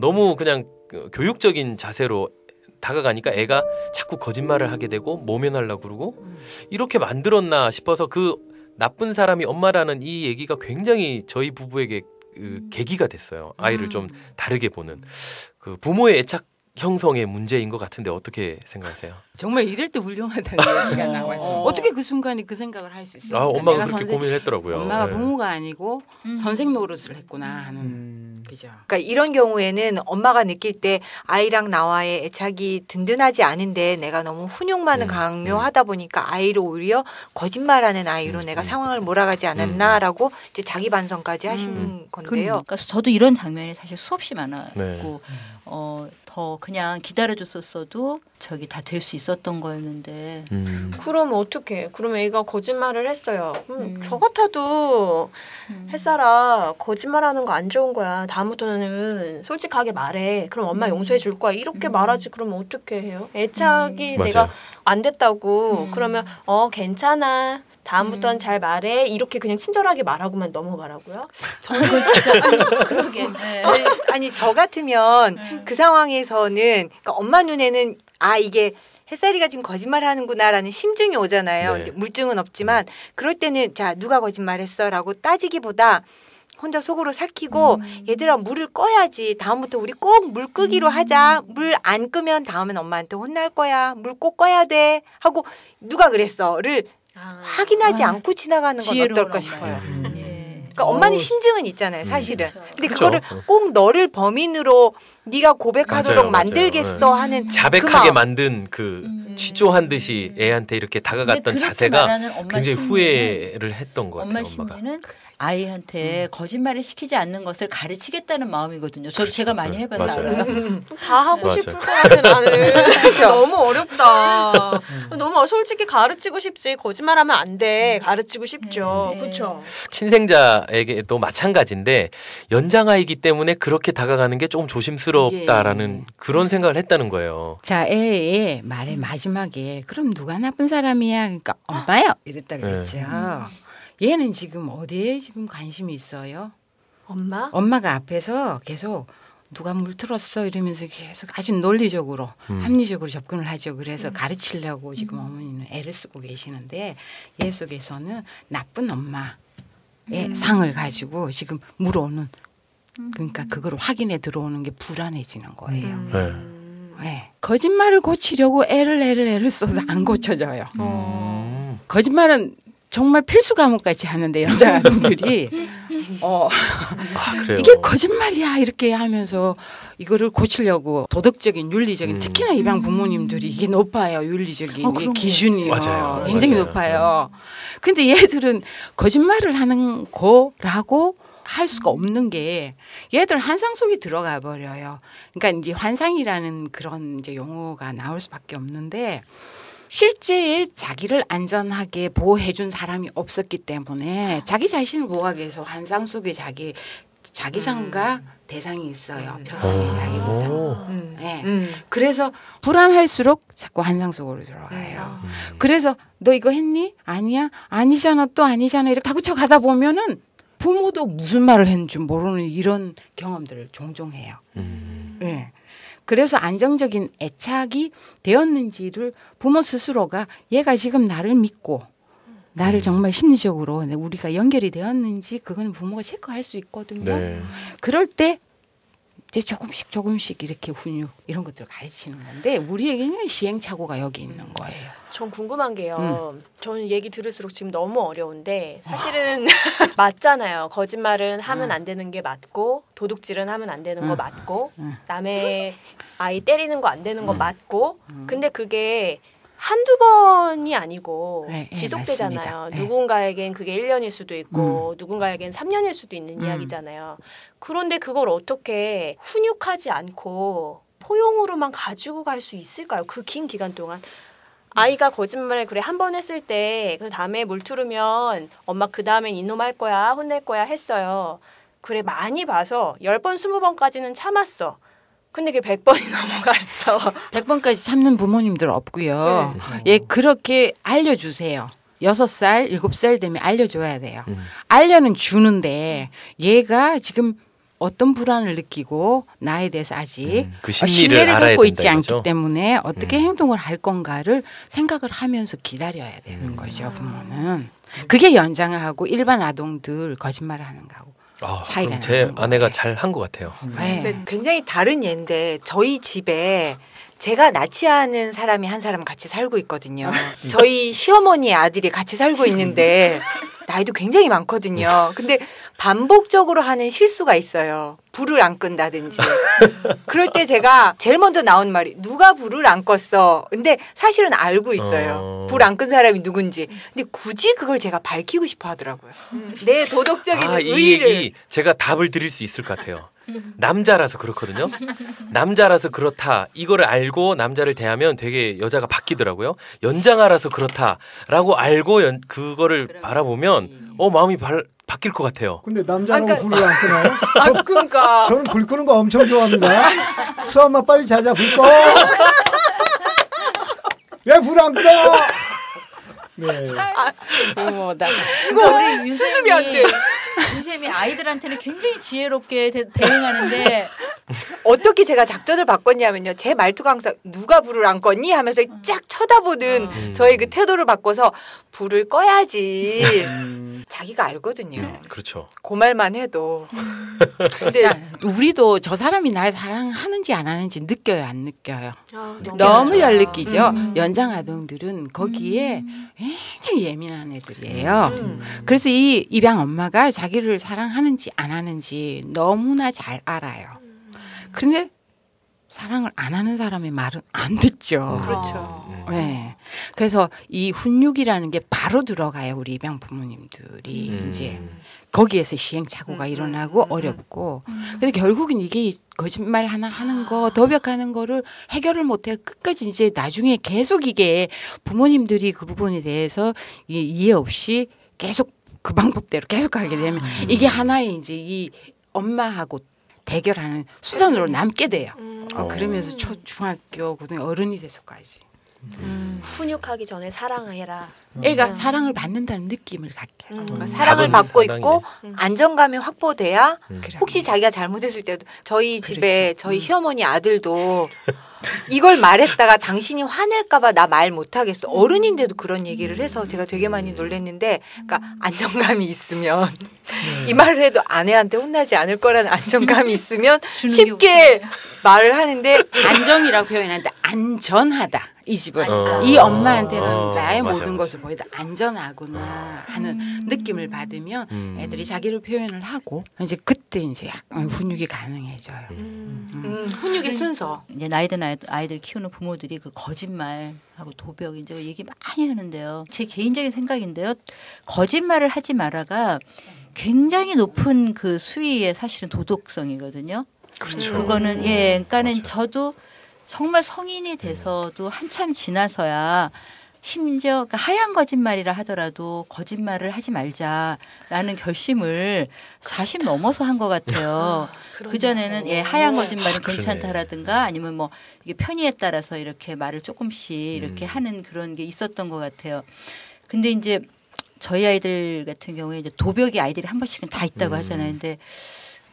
너무 그냥 교육적인 자세로 다가가니까 애가 자꾸 거짓말을 하게 되고 모면하려고 그러고 이렇게 만들었나 싶어서 그 나쁜 사람이 엄마라는 이 얘기가 굉장히 저희 부부에게 계기가 됐어요. 아이를 좀 다르게 보는 그 부모의 애착 형성의 문제인 것 같은데 어떻게 생각하세요? 정말 이럴 때 훌륭하다는 얘기가 나와요. 어떻게 그 순간에 그 생각을 할 수 있을까? 엄마가 그렇게 고민을 했더라고요. 엄마가 부모가 아니고 선생 노릇을 했구나 하는 그죠. 그러니까 이런 경우에는 엄마가 느낄 때 아이랑 나와의 애착이 든든하지 않은데 내가 너무 훈육만을 강요하다 보니까 아이를 오히려 거짓말하는 아이로 내가 상황을 몰아가지 않았나라고 이제 자기 반성까지 하신 건데요. 그러니까 저도 이런 장면이 사실 수없이 많았고 네. 더 그냥 기다려줬었어도 저기 다 될 수 있었던 거였는데. 그럼 어떡해? 그러면 애가 거짓말을 했어요. 저 같아도 햇살아 거짓말하는 거 안 좋은 거야. 다음부터는 솔직하게 말해. 그럼 엄마 용서해 줄 거야. 이렇게 말하지. 그러면 어떻게 해요? 애착이 내가 안 됐다고 그러면 괜찮아. 다음부터는 잘 말해. 이렇게 그냥 친절하게 말하고만 넘어가라고요? 저는 진짜 그러게. 네. 아니 저 같으면 그 상황에서는 그러니까 엄마 눈에는 이게 햇살이가 지금 거짓말하는구나라는 심증이 오잖아요. 네. 물증은 없지만 그럴 때는 자 누가 거짓말했어라고 따지기보다 혼자 속으로 삭히고 얘들아 물을 꺼야지. 다음부터 우리 꼭 물 끄기로 하자. 물 안 끄면 다음엔 엄마한테 혼날 거야. 물 꼭 꺼야 돼. 하고 누가 그랬어를 확인하지 않고 지나가는 건 어떨까 싶어요. 그러니까 엄마는 심증은 있잖아요, 사실은. 근데 그거를 꼭 너를 범인으로 네가 고백하도록 만들겠어 하는 자백하게 만든 취조한 듯이 애한테 이렇게 다가갔던 자세가 굉장히 후회를 했던 것 같아요. 엄마 심리는 아이한테 거짓말을 시키지 않는 것을 가르치겠다는 마음이거든요. 제가 많이 해봤어요. 다 하고 싶을 것 같아 나는. 너무 어렵다. 너무 솔직히 가르치고 싶지. 거짓말하면 안 돼. 가르치고 싶죠. 그렇죠. 친생자에게도 마찬가지인데 연장아이기 때문에 그렇게 다가가는 게 조금 조심스럽다라는 그런 생각을 했다는 거예요. 자, 애의 말의 마지막에 그럼 누가 나쁜 사람이야? 그러니까 엄마요. 이랬다 그랬죠. 얘는 지금 어디에 지금 관심이 있어요? 엄마가 앞에서 계속 누가 물 틀었어 이러면서 계속 아주 논리적으로 합리적으로 접근을 하죠. 그래서 가르치려고 지금 어머니는 애를 쓰고 계시는데 얘 속에서는 나쁜 엄마의 상을 가지고 지금 물어오는 그러니까 그걸 확인해 들어오는 게 불안해지는 거예요. 네. 네. 거짓말을 고치려고 애를 써도 안 고쳐져요. 거짓말은 정말 필수 과목같이 하는데 여자 아동들이 그래요? 이게 거짓말이야 이렇게 하면서 이거를 고치려고 도덕적인 윤리적인 특히나 입양 부모님들이 이게 높아요. 윤리적인 이 기준이 맞아요. 굉장히 맞아요. 높아요. 근데 얘들은 거짓말을 하는 거라고 할 수가 없는 게 얘들 환상 속에 들어가 버려요. 그러니까 이제 환상이라는 그런 이제 용어가 나올 수밖에 없는데 실제 자기를 안전하게 보호해 준 사람이 없었기 때문에 자기 자신을 보호하기 위해서 환상 속에 자기상과 대상이 있어요. 표상의 자기 보상. 네. 그래서 불안할수록 자꾸 환상 속으로 들어가요. 그래서 너 이거 했니? 아니야? 아니잖아. 또 아니잖아. 이렇게 다구쳐 가다 보면은 부모도 무슨 말을 했는지 모르는 이런 경험들을 종종 해요. 네. 그래서 안정적인 애착이 되었는지를 부모 스스로가 얘가 지금 나를 믿고 나를 정말 심리적으로 우리가 연결이 되었는지 그건 부모가 체크할 수 있거든요. 네. 그럴 때 이제 조금씩 이렇게 훈육 이런 것들을 가르치는 건데 우리에게는 시행착오가 여기 있는 거예요. 전 궁금한 게요. 저는 얘기 들을수록 지금 너무 어려운데 사실은 맞잖아요. 거짓말은 하면 안 되는 게 맞고 도둑질은 하면 안 되는 거 맞고 남의 아이 때리는 거 안 되는 거 맞고 근데 그게 한두 번이 아니고 네, 지속되잖아요. 맞습니다. 누군가에겐 그게 1년일 수도 있고 누군가에겐 3년일 수도 있는 이야기잖아요. 그런데 그걸 어떻게 훈육하지 않고 포용으로만 가지고 갈 수 있을까요? 그 긴 기간 동안. 아이가 거짓말을 그래 한 번 했을 때 그 다음에 물투르면 엄마 그 다음엔 이놈 할 거야 혼낼 거야 했어요. 그래 많이 봐서 10번 20번까지는 참았어. 근데 그게 100번이 넘어갔어. 100번까지 참는 부모님들 없고요. 예, 그렇게 알려주세요. 6살, 7살 되면 알려줘야 돼요. 알려는 주는데 얘가 지금 어떤 불안을 느끼고 나에 대해서 아직 그 심리를 신뢰를 알아야 갖고 된다 있지 않기 이거죠? 때문에 어떻게 행동을 할 건가를 생각을 하면서 기다려야 되는 거죠. 부모는. 그게 연장하고 일반 아동들 거짓말을 하는 거하고 차이가 그럼 제 나는 아내가 거예요. 잘 한 것 같아요. 네. 근데 굉장히 다른 예인데 저희 집에 제가 나치하는 사람이 한 사람 같이 살고 있거든요. 저희 시어머니의 아들이 같이 살고 있는데 나이도 굉장히 많거든요. 근데 반복적으로 하는 실수가 있어요. 불을 안 끈다든지. 그럴 때 제가 제일 먼저 나온 말이 누가 불을 안 껐어. 근데 사실은 알고 있어요. 불 안 끈 사람이 누군지. 근데 굳이 그걸 제가 밝히고 싶어 하더라고요. 내 도덕적인 이 의의를. 얘기 제가 답을 드릴 수 있을 것 같아요. 남자라서 그렇거든요. 남자라서 그렇다. 이거를 알고 남자를 대하면 되게 여자가 바뀌더라고요. 연장아라서 그렇다라고 알고 그거를 바라보면 마음이 바뀔 것 같아요. 근데 남자는 그러니까- 불을 안 끄나요? 아, 그러니까. 저는 불 끄는 거 엄청 좋아합니다. 수아마 빨리 자자 불 꺼. 왜 불 안 꺼? 네. 부모다. 그러니까 우리 수습이 안 돼. 윤쌤이 아이들한테는 굉장히 지혜롭게 대응하는데 어떻게 제가 작전을 바꿨냐면요. 제 말투가 항상 누가 불을 안 껐니? 하면서 쫙 쳐다보는 저의 그 태도를 바꿔서 불을 꺼야지. 자기가 알거든요. 그렇죠. 그 말만 해도. 근데 자, 우리도 저 사람이 날 사랑하는지 안 하는지 느껴요, 안 느껴요? 아, 너무 잘 느끼죠. 연장 아동들은 거기에 굉장히 예민한 애들이에요. 그래서 이 입양 엄마가 자기를 사랑하는지 안 하는지 너무나 잘 알아요. 그런데 사랑을 안 하는 사람의 말은 안 듣죠. 그렇죠. 네. 그래서 이 훈육이라는 게 바로 들어가요. 우리 입양 부모님들이 이제 거기에서 시행착오가 일어나고 어렵고 그래서 결국은 이게 거짓말 하나 하는 거 도벽하는 거를 해결을 못해 끝까지 이제 나중에 계속 이게 부모님들이 그 부분에 대해서 이해 없이 계속 그 방법대로 계속 가게 되면 이게 하나의 이제 이 엄마하고 대결하는 수단으로 남게 돼요. 그러면서 중학교 고등 어른이 돼서까지. 훈육하기 전에 사랑해라. 애가 사랑을 받는다는 느낌을 갖게. 그러니까 사랑을 답은 받고 사랑이네. 있고 안정감이 확보돼야 그래. 혹시 자기가 잘못했을 때도 저희 집에 그렇죠. 저희 시어머니 아들도 이걸 말했다가 당신이 화낼까봐 나 말 못하겠어. 어른인데도 그런 얘기를 해서 제가 되게 많이 놀랐는데, 그러니까 안정감이 있으면 이 말을 해도 아내한테 혼나지 않을 거라는 안정감이 있으면 쉽게 말을 하는데 안정이라고 표현하는데 안전하다. 이 집은 안전. 이 엄마한테는 어, 나의 맞아, 모든 맞아. 것을 보이다 안전하구나 하는 느낌을 받으면 애들이 자기를 표현을 하고 이제 그때 이제 약간 훈육이 가능해져요. 훈육의 순서. 이제 나이 든 아이들 키우는 부모들이 그 거짓말하고 도벽 이제 얘기 많이 하는데요. 제 개인적인 생각인데요. 거짓말을 하지 마라가 굉장히 높은 그 수위의 사실은 도덕성이거든요. 그렇죠. 그거는 그러니까는 맞아요. 저도 정말 성인이 돼서도 한참 지나서야 심지어 그러니까 하얀 거짓말이라 하더라도 거짓말을 하지 말자라는 결심을 40 넘어서 한 것 같아요. 그 전에는 하얀 거짓말은 괜찮다라든가 아니면 뭐 이게 편의에 따라서 이렇게 말을 조금씩 이렇게 하는 그런 게 있었던 것 같아요. 근데 이제 저희 아이들 같은 경우에 이제 도벽이 아이들이 한 번씩은 다 있다고 하잖아요. 근데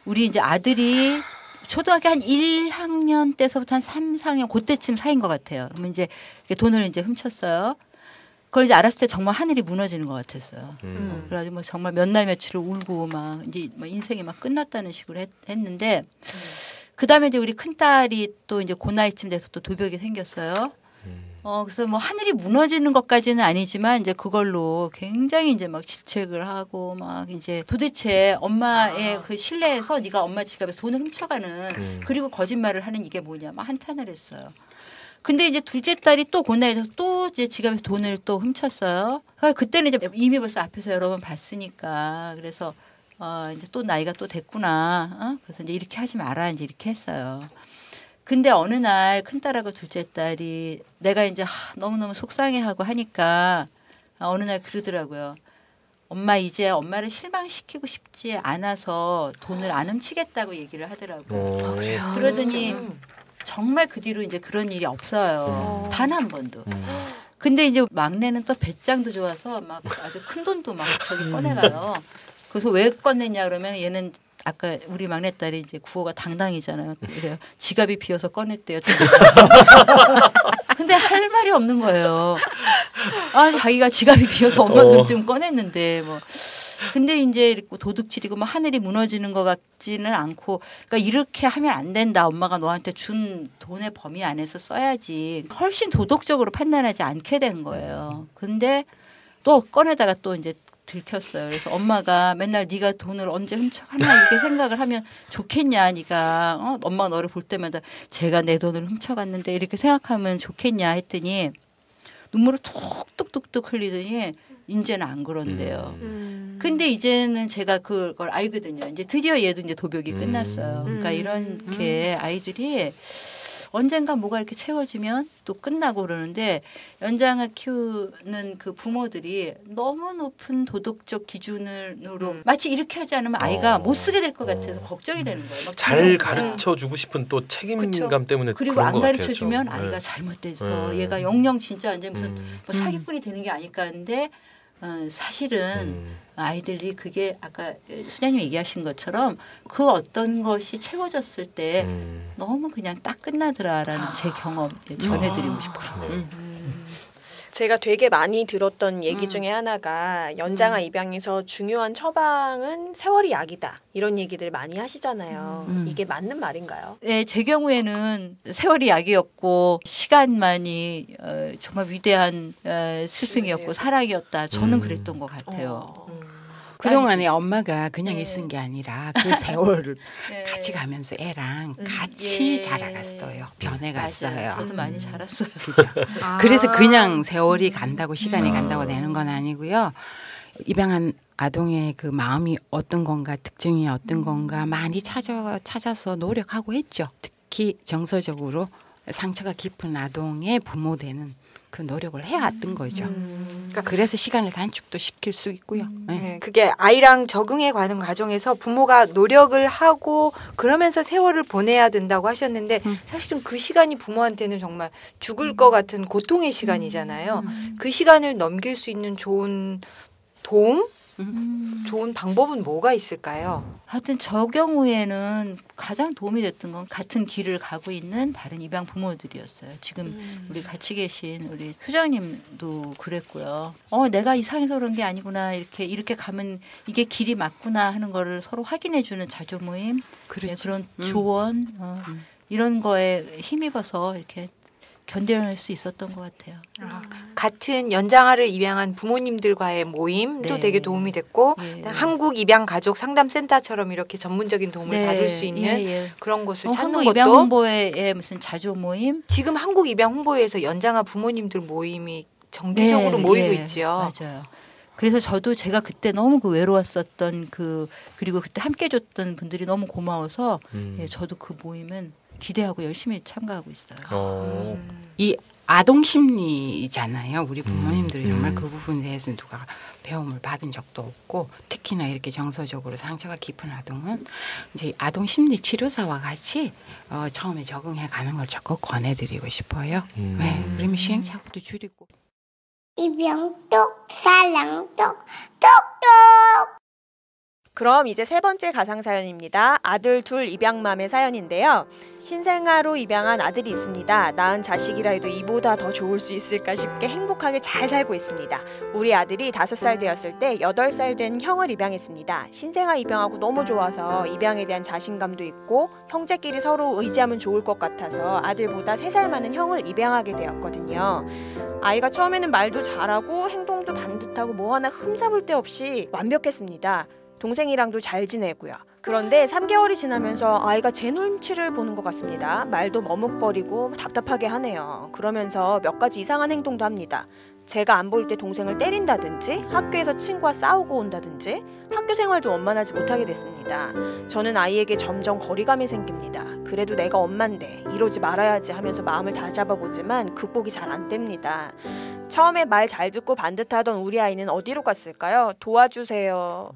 우리 이제 아들이 초등학교 한 1학년 때서부터 한 3, 4학년 그때쯤 사이인 것 같아요. 그러면 이제 돈을 이제 훔쳤어요. 그걸 이제 알았을 때 정말 하늘이 무너지는 것 같았어요. 그래가지고 뭐 정말 몇 날 며칠을 울고 막 이제 뭐 인생이 막 끝났다는 식으로 했는데 그 다음에 이제 우리 큰 딸이 또 이제 그 나이쯤 돼서 또 도벽이 생겼어요. 그래서 뭐 하늘이 무너지는 것까지는 아니지만 이제 그걸로 굉장히 이제 막 질책을 하고 막 이제 도대체 엄마의 그 신뢰에서 네가 엄마 지갑에서 돈을 훔쳐가는 그리고 거짓말을 하는 이게 뭐냐 막 한탄을 했어요. 근데 이제 둘째 딸이 또 그 나이에서 또 이제 지갑에서 돈을 또 훔쳤어요. 그러니까 그때는 이제 이미 벌써 앞에서 여러 번 봤으니까 그래서 이제 또 나이가 또 됐구나. 그래서 이제 이렇게 하지 마라 이제 이렇게 했어요. 근데 어느 날 큰딸하고 둘째 딸이 내가 이제 너무너무 속상해하고 하니까 어느 날 그러더라고요. 엄마 이제 엄마를 실망시키고 싶지 않아서 돈을 안 훔치겠다고 얘기를 하더라고요. 그러더니 정말 그 뒤로 이제 그런 일이 없어요. 단 한 번도. 근데 이제 막내는 또 배짱도 좋아서 막 아주 큰 돈도 막 저기 꺼내가요. 그래서 왜 꺼냈냐 그러면 얘는 아까 우리 막내딸이 이제 구호가 당당이잖아요. 그래요. 지갑이 비어서 꺼냈대요. 근데 할 말이 없는 거예요. 자기가 지갑이 비어서 엄마 돈 좀 꺼냈는데 뭐. 근데 이제 도둑질이고 뭐 하늘이 무너지는 것 같지는 않고 그러니까 이렇게 하면 안 된다. 엄마가 너한테 준 돈의 범위 안에서 써야지. 훨씬 도덕적으로 판단하지 않게 된 거예요. 근데 또 꺼내다가 또 이제 들켰어요. 그래서 엄마가 맨날 네가 돈을 언제 훔쳐갔나 이렇게 생각을 하면 좋겠냐, 네가 엄마가 너를 볼 때마다 제가 내 돈을 훔쳐갔는데 이렇게 생각하면 좋겠냐 했더니 눈물을 툭툭툭툭 흘리더니 이제는 안 그런데요. 근데 이제는 제가 그걸 알거든요. 이제 드디어 얘도 이제 도벽이 끝났어요. 그러니까 이렇게 아이들이 언젠가 뭐가 이렇게 채워지면 또 끝나고 그러는데 연장을 키우는 그 부모들이 너무 높은 도덕적 기준으로 마치 이렇게 하지 않으면 아이가 못 쓰게 될 것 같아서 걱정이 되는 거예요. 막 잘 두려움이나. 가르쳐 주고 싶은 또 책임감 그쵸. 때문에 그리고 그런 안 것 같아요, 가르쳐 주면 좀. 아이가 잘못돼서 얘가 영영 진짜 완전 무슨 뭐 사기꾼이 되는 게 아닐까 하는데 사실은 아이들이 그게 아까 수장님 얘기하신 것처럼 그 어떤 것이 채워졌을 때 너무 그냥 딱 끝나더라라는 제 경험 전해드리고 싶어요. 제가 되게 많이 들었던 얘기 중에 하나가 연장아 입양에서 중요한 처방은 세월이 약이다. 이런 얘기들 많이 하시잖아요. 이게 맞는 말인가요? 네, 제 경우에는 세월이 약이었고 시간만이 정말 위대한 스승이었고 사랑이었다. 저는 그랬던 것 같아요. 그동안에 엄마가 그냥 있은 게 아니라 그 세월을 네. 같이 가면서 애랑 같이 예. 자라갔어요. 변해갔어요. 맞아요. 저도 많이 자랐어요. 그죠. 그래서 그냥 세월이 간다고 시간이 간다고 되는 건 아니고요. 입양한 아동의 그 마음이 어떤 건가 특징이 어떤 건가 많이 찾아서 노력하고 했죠. 특히 정서적으로 상처가 깊은 아동의 부모 되는 그 노력을 해왔던 거죠. 그러니까 그래서 시간을 단축도 시킬 수 있고요. 네. 네, 그게 아이랑 적응해 가는 과정에서 부모가 노력을 하고 그러면서 세월을 보내야 된다고 하셨는데 사실은 그 시간이 부모한테는 정말 죽을 것 같은 고통의 시간이잖아요. 그 시간을 넘길 수 있는 좋은 도움? 좋은 방법은 뭐가 있을까요? 하여튼 저 경우에는 가장 도움이 됐던 건 같은 길을 가고 있는 다른 입양 부모들이었어요. 지금 우리 같이 계신 우리 수장님도 그랬고요. 내가 이상해서 그런 게 아니구나. 이렇게 가면 이게 길이 맞구나 하는 거를 서로 확인해주는 자조 모임, 네, 그런 조언 이런 거에 힘입어서 이렇게 견뎌낼 수 있었던 것 같아요. 같은 연장아를 입양한 부모님들과의 모임도 네. 되게 도움이 됐고 예. 한국 입양 가족 상담센터처럼 이렇게 전문적인 도움을 네. 받을 수 있는 예. 그런 곳을 찾는 한국 것도 입양 홍보회의 무슨 자조 모임 지금 한국 입양 홍보회에서 연장아 부모님들 모임이 정기적으로 모이고 있지요. 맞아요. 그래서 저도 제가 그때 너무 그 외로웠었던 그리고 그때 함께 줬던 분들이 너무 고마워서 예, 저도 그 모임은 기대하고 열심히 참가하고 있어요. 이 아동 심리잖아요. 우리 부모님들이 정말 그 부분에 대해서 누가 배움을 받은 적도 없고 특히나 이렇게 정서적으로 상처가 깊은 아동은 이제 아동 심리 치료사와 같이 처음에 적응해 가는 걸 적극 권해드리고 싶어요. 네, 그러면 시행착오도 줄이고. 입양똑 사랑똑 똑똑. 그럼 이제 세 번째 가상 사연입니다. 아들 둘 입양맘의 사연인데요. 신생아로 입양한 아들이 있습니다. 낳은 자식이라 해도 이보다 더 좋을 수 있을까 싶게 행복하게 잘 살고 있습니다. 우리 아들이 5살 되었을 때 8살 된 형을 입양했습니다. 신생아 입양하고 너무 좋아서 입양에 대한 자신감도 있고 형제끼리 서로 의지하면 좋을 것 같아서 아들보다 3살 많은 형을 입양하게 되었거든요. 아이가 처음에는 말도 잘하고 행동도 반듯하고 뭐 하나 흠잡을 데 없이 완벽했습니다. 동생이랑도 잘 지내고요. 그런데 3개월이 지나면서 아이가 제 눈치를 보는 것 같습니다. 말도 머뭇거리고 답답하게 하네요. 그러면서 몇 가지 이상한 행동도 합니다. 제가 안 볼 때 동생을 때린다든지 학교에서 친구와 싸우고 온다든지 학교 생활도 원만하지 못하게 됐습니다. 저는 아이에게 점점 거리감이 생깁니다. 그래도 내가 엄마인데 이러지 말아야지 하면서 마음을 다잡아보지만 극복이 잘 안 됩니다. 처음에 말 잘 듣고 반듯하던 우리 아이는 어디로 갔을까요? 도와주세요.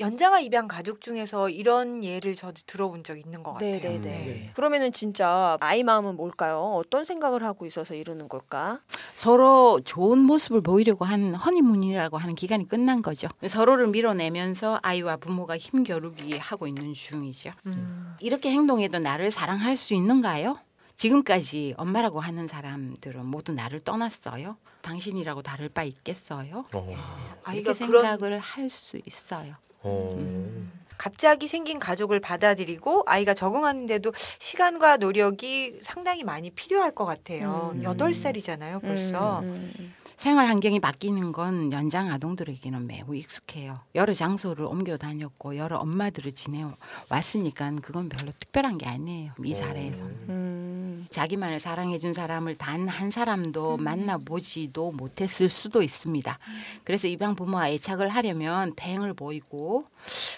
연장아 입양 가족 중에서 이런 예를 저도 들어본 적 있는 것 같아요. 네네네. 그러면은 진짜 아이 마음은 뭘까요? 어떤 생각을 하고 있어서 이러는 걸까? 서로 좋은 모습을 보이려고 한 허니문이라고 하는 기간이 끝난 거죠. 서로를 밀어내면서 아이와 부모가 힘겨루기 하고 있는 중이죠. 이렇게 행동해도 나를 사랑할 수 있는가요? 지금까지 엄마라고 하는 사람들은 모두 나를 떠났어요. 당신이라고 다를 바 있겠어요? 아이가 이렇게 그런 생각을 할 수 있어요. 갑자기 생긴 가족을 받아들이고 아이가 적응하는데도 시간과 노력이 상당히 많이 필요할 것 같아요. 8살이잖아요, 벌써. 생활 환경이 바뀌는 건 연장 아동들에게는 매우 익숙해요. 여러 장소를 옮겨 다녔고 여러 엄마들을 지내왔으니까 그건 별로 특별한 게 아니에요. 이 사례에서. 자기만을 사랑해준 사람을 단 한 사람도 만나보지도 못했을 수도 있습니다. 그래서 입양 부모와 애착을 하려면 대응을 보이고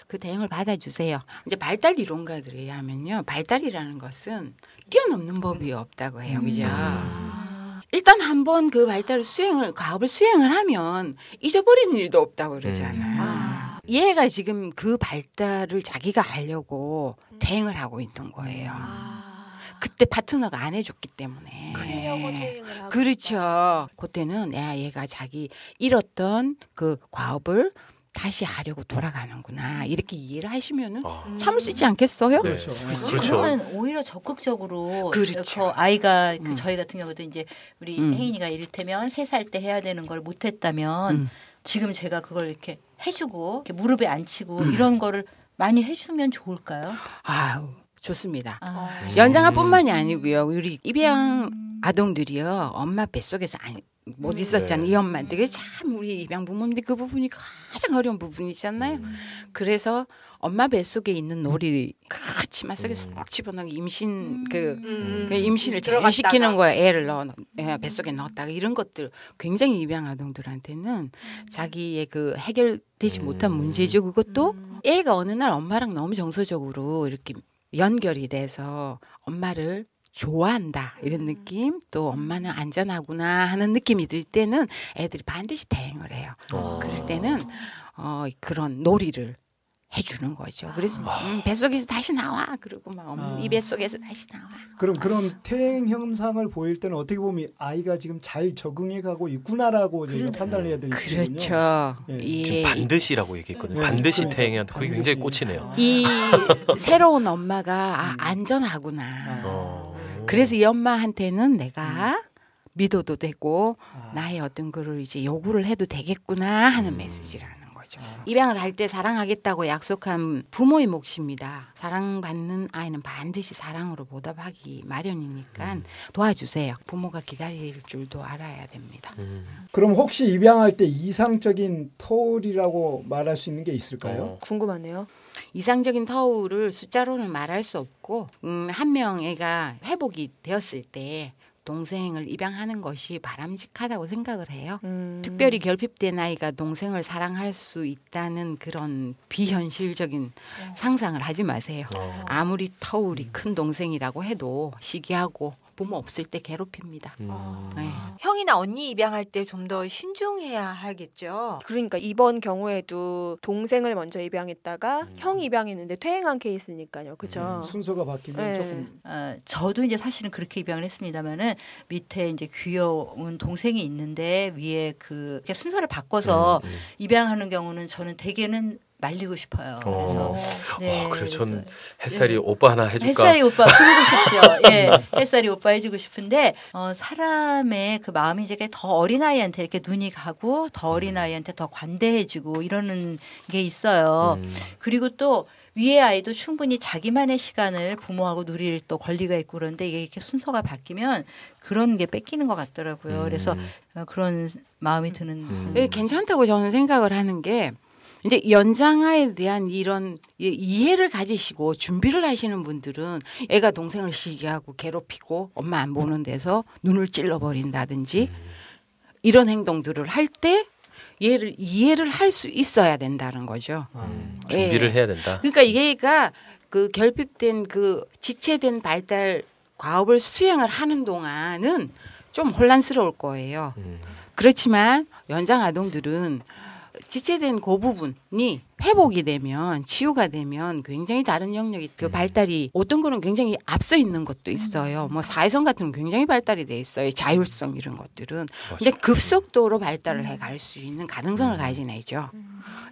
그 대응을 받아주세요. 이제 발달 이론가들에 의하면요. 발달이라는 것은 뛰어넘는 법이 없다고 해요. 그죠? 일단 한번 그 과업을 수행을 하면 잊어버리는 일도 없다고 그러잖아요. 얘가 지금 그 발달을 자기가 하려고 대응을 하고 있는 거예요. 그때 파트너가 안 해줬기 때문에. 그러려고 대응을 하고. 그렇죠. 그때는 얘가 자기 잃었던 그 과업을 다시 하려고 돌아가는구나. 이렇게 이해를 하시면은 참을 수 있지 않겠어요? 그렇죠. 그렇죠. 그러면 오히려 적극적으로 그렇죠. 아이가 저희 같은 경우도 이제 우리 혜인이가 이를테면 3살 때 해야 되는 걸 못했다면 지금 제가 그걸 이렇게 해주고 이렇게 무릎에 앉히고 이런 거를 많이 해주면 좋을까요? 아유, 좋습니다. 연장아뿐만이 아니고요. 우리 입양 아동들이요. 엄마 뱃속에서 못 있었잖아요. 이 엄마들. 참 우리 입양 부모님들 그 부분이 가장 어려운 부분이잖아요. 그래서 엄마 뱃속에 있는 놀이 그 치마 속에 쏙 집어넣은 임신 그 임신을 제한시키는 거예요. 애를 뱃속에 넣었다가 이런 것들 굉장히 입양 아동들한테는 자기의 그 해결되지 못한 문제죠. 그것도 애가 어느 날 엄마랑 너무 정서적으로 이렇게 연결이 돼서 엄마를 좋아한다 이런 느낌, 또 엄마는 안전하구나 하는 느낌이 들 때는 애들이 반드시 대응을 해요. 그럴 때는 그런 놀이를 해주는 거죠. 그래서 뱃속에서 다시 나와. 그리고 막 이 뱃속에서 다시 나와. 그럼 그런 퇴행 현상을 보일 때는 어떻게 보면 아이가 지금 잘 적응해가고 있구나라고 저희가 판단을 해야 되는 거군요. 그렇죠. 예. 지금 반드시라고 얘기했거든요. 네, 반드시 그러니까, 퇴행해야 돼. 그게 굉장히 꽂히네요. 이 새로운 엄마가 안전하구나. 그래서 이 엄마한테는 내가 믿어도 되고 나의 어떤 거를 이제 요구를 해도 되겠구나 하는 메시지라는 거죠. 입양을 할 때 사랑하겠다고 약속한 부모의 몫입니다. 사랑받는 아이는 반드시 사랑으로 보답하기 마련이니까 도와주세요. 부모가 기다릴 줄도 알아야 됩니다. 그럼 혹시 입양할 때 이상적인 터울이라고 말할 수 있는 게 있을까요? 궁금하네요. 이상적인 터울을 숫자로는 말할 수 없고 한 명 애가 회복이 되었을 때 동생을 입양하는 것이 바람직하다고 생각을 해요. 특별히 결핍된 아이가 동생을 사랑할 수 있다는 그런 비현실적인 상상을 하지 마세요. 아무리 터울이 큰 동생이라고 해도 시기하고 부모 없을 때 괴롭힙니다. 네. 형이나 언니 입양할 때 좀 더 신중해야 하겠죠. 그러니까 이번 경우에도 동생을 먼저 입양했다가 형이 입양했는데 퇴행한 케이스니까요. 그죠? 순서가 바뀌면 네. 조금 저도 이제 사실은 그렇게 입양을 했습니다만은 밑에 이제 귀여운 동생이 있는데 위에 그 순서를 바꿔서 입양하는 경우는 저는 대개는 말리고 싶어요. 그래서 그래 전 햇살이 오빠 하나 해줄까? 햇살이 오빠 해주고 싶죠. 예, 햇살이 오빠 해주고 싶은데 사람의 그 마음이 이제 더 어린 아이한테 이렇게 눈이 가고 더 어린 아이한테 더 관대해지고 이러는 게 있어요. 그리고 또 위의 아이도 충분히 자기만의 시간을 부모하고 누릴 또 권리가 있고 그런데 이게 이렇게 순서가 바뀌면 그런 게 뺏기는 것 같더라고요. 그래서 그런 마음이 드는. 괜찮다고 저는 생각을 하는 게 이제 연장아에 대한 이런 이해를 가지시고 준비를 하시는 분들은 애가 동생을 시기하고 괴롭히고 엄마 안 보는 데서 눈을 찔러버린다든지 이런 행동들을 할 때 얘를 이해를 할 수 있어야 된다는 거죠. 준비를 해야 된다. 그러니까 얘가 그 결핍된 그 지체된 발달 과업을 수행을 하는 동안은 좀 혼란스러울 거예요. 그렇지만 연장 아동들은 지체된 그 부분이 회복이 되면 치유가 되면 굉장히 다른 영역이 그 발달이 어떤 거는 굉장히 앞서 있는 것도 있어요. 뭐 사회성 같은 건 굉장히 발달이 돼 있어요. 자율성 이런 것들은. 근데 급속도로 발달을 해갈 수 있는 가능성을 가진 애죠.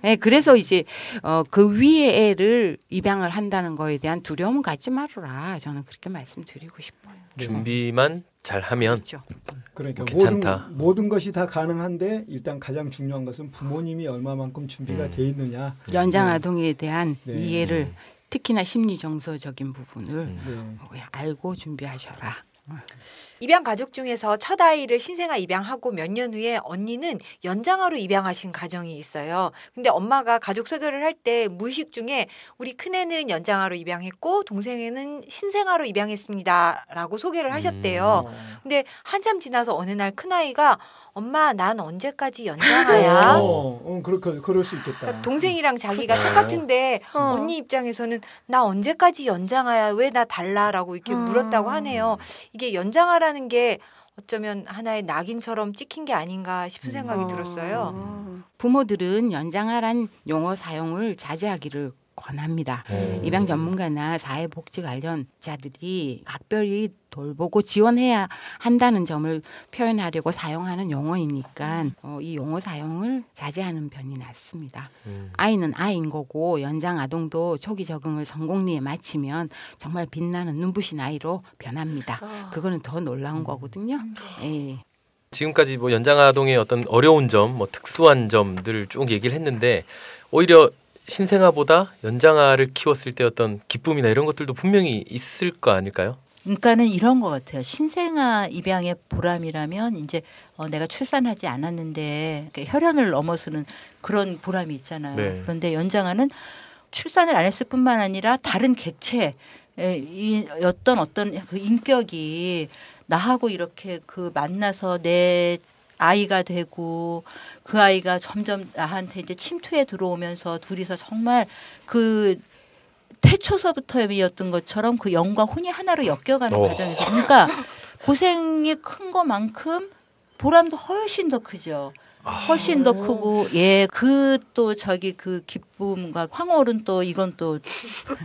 네, 그래서 이제 그 위에 애를 입양을 한다는 거에 대한 두려움은 갖지 말아라. 저는 그렇게 말씀드리고 싶어요. 준비만 잘하면 그렇죠. 그러니까 괜찮다. 모든 것이 다 가능한데 일단 가장 중요한 것은 부모님이 얼마만큼 준비가 돼 있느냐. 연장 아동에 대한 네. 이해를 특히나 심리 정서적인 부분을 네. 알고 준비하셔라. 입양 가족 중에서 첫 아이를 신생아 입양하고 몇 년 후에 언니는 연장아로 입양하신 가정이 있어요. 근데 엄마가 가족 소개를 할 때 무의식 중에 우리 큰애는 연장아로 입양했고 동생애는 신생아로 입양했습니다라고 소개를 하셨대요. 근데 한참 지나서 어느 날 큰아이가 엄마 난 언제까지 연장아야? 그럴 수 있겠다. 그러니까 동생이랑 자기가 똑같은데 언니 입장에서는 나 언제까지 연장아야? 왜 나 달라라고 이렇게 물었다고 하네요. 이게 연장아라는 게 어쩌면 하나의 낙인처럼 찍힌 게 아닌가 싶은 생각이 들었어요. 부모들은 연장아란 용어 사용을 자제하기를 권합니다. 입양 전문가나 사회복지 관련자들이 각별히 돌보고 지원해야 한다는 점을 표현하려고 사용하는 용어이니까 이 용어 사용을 자제하는 편이 낫습니다. 아이는 아이인 거고 연장 아동도 초기 적응을 성공리에 마치면 정말 빛나는 눈부신 아이로 변합니다. 그거는 더 놀라운 거거든요. 예. 지금까지 뭐 연장 아동의 어떤 어려운 점, 뭐 특수한 점들을 쭉 얘기를 했는데 오히려 신생아보다 연장아를 키웠을 때 어떤 기쁨이나 이런 것들도 분명히 있을 거 아닐까요? 그러니까는 이런 것 같아요. 신생아 입양의 보람이라면 이제 내가 출산하지 않았는데 혈연을 넘어서는 그런 보람이 있잖아요. 네. 그런데 연장아는 출산을 안 했을 뿐만 아니라 다른 객체 어떤 그 인격이 나하고 이렇게 그 만나서 내 아이가 되고 그 아이가 점점 나한테 이제 침투해 들어오면서 둘이서 정말 그 태초서부터였던 것처럼 그 영과 혼이 하나로 엮여가는 과정에서 그러니까 고생이 큰 것만큼 보람도 훨씬 더 크죠. 훨씬 더 크고 그 또 저기 그 기쁨과 황홀은 또 이건 또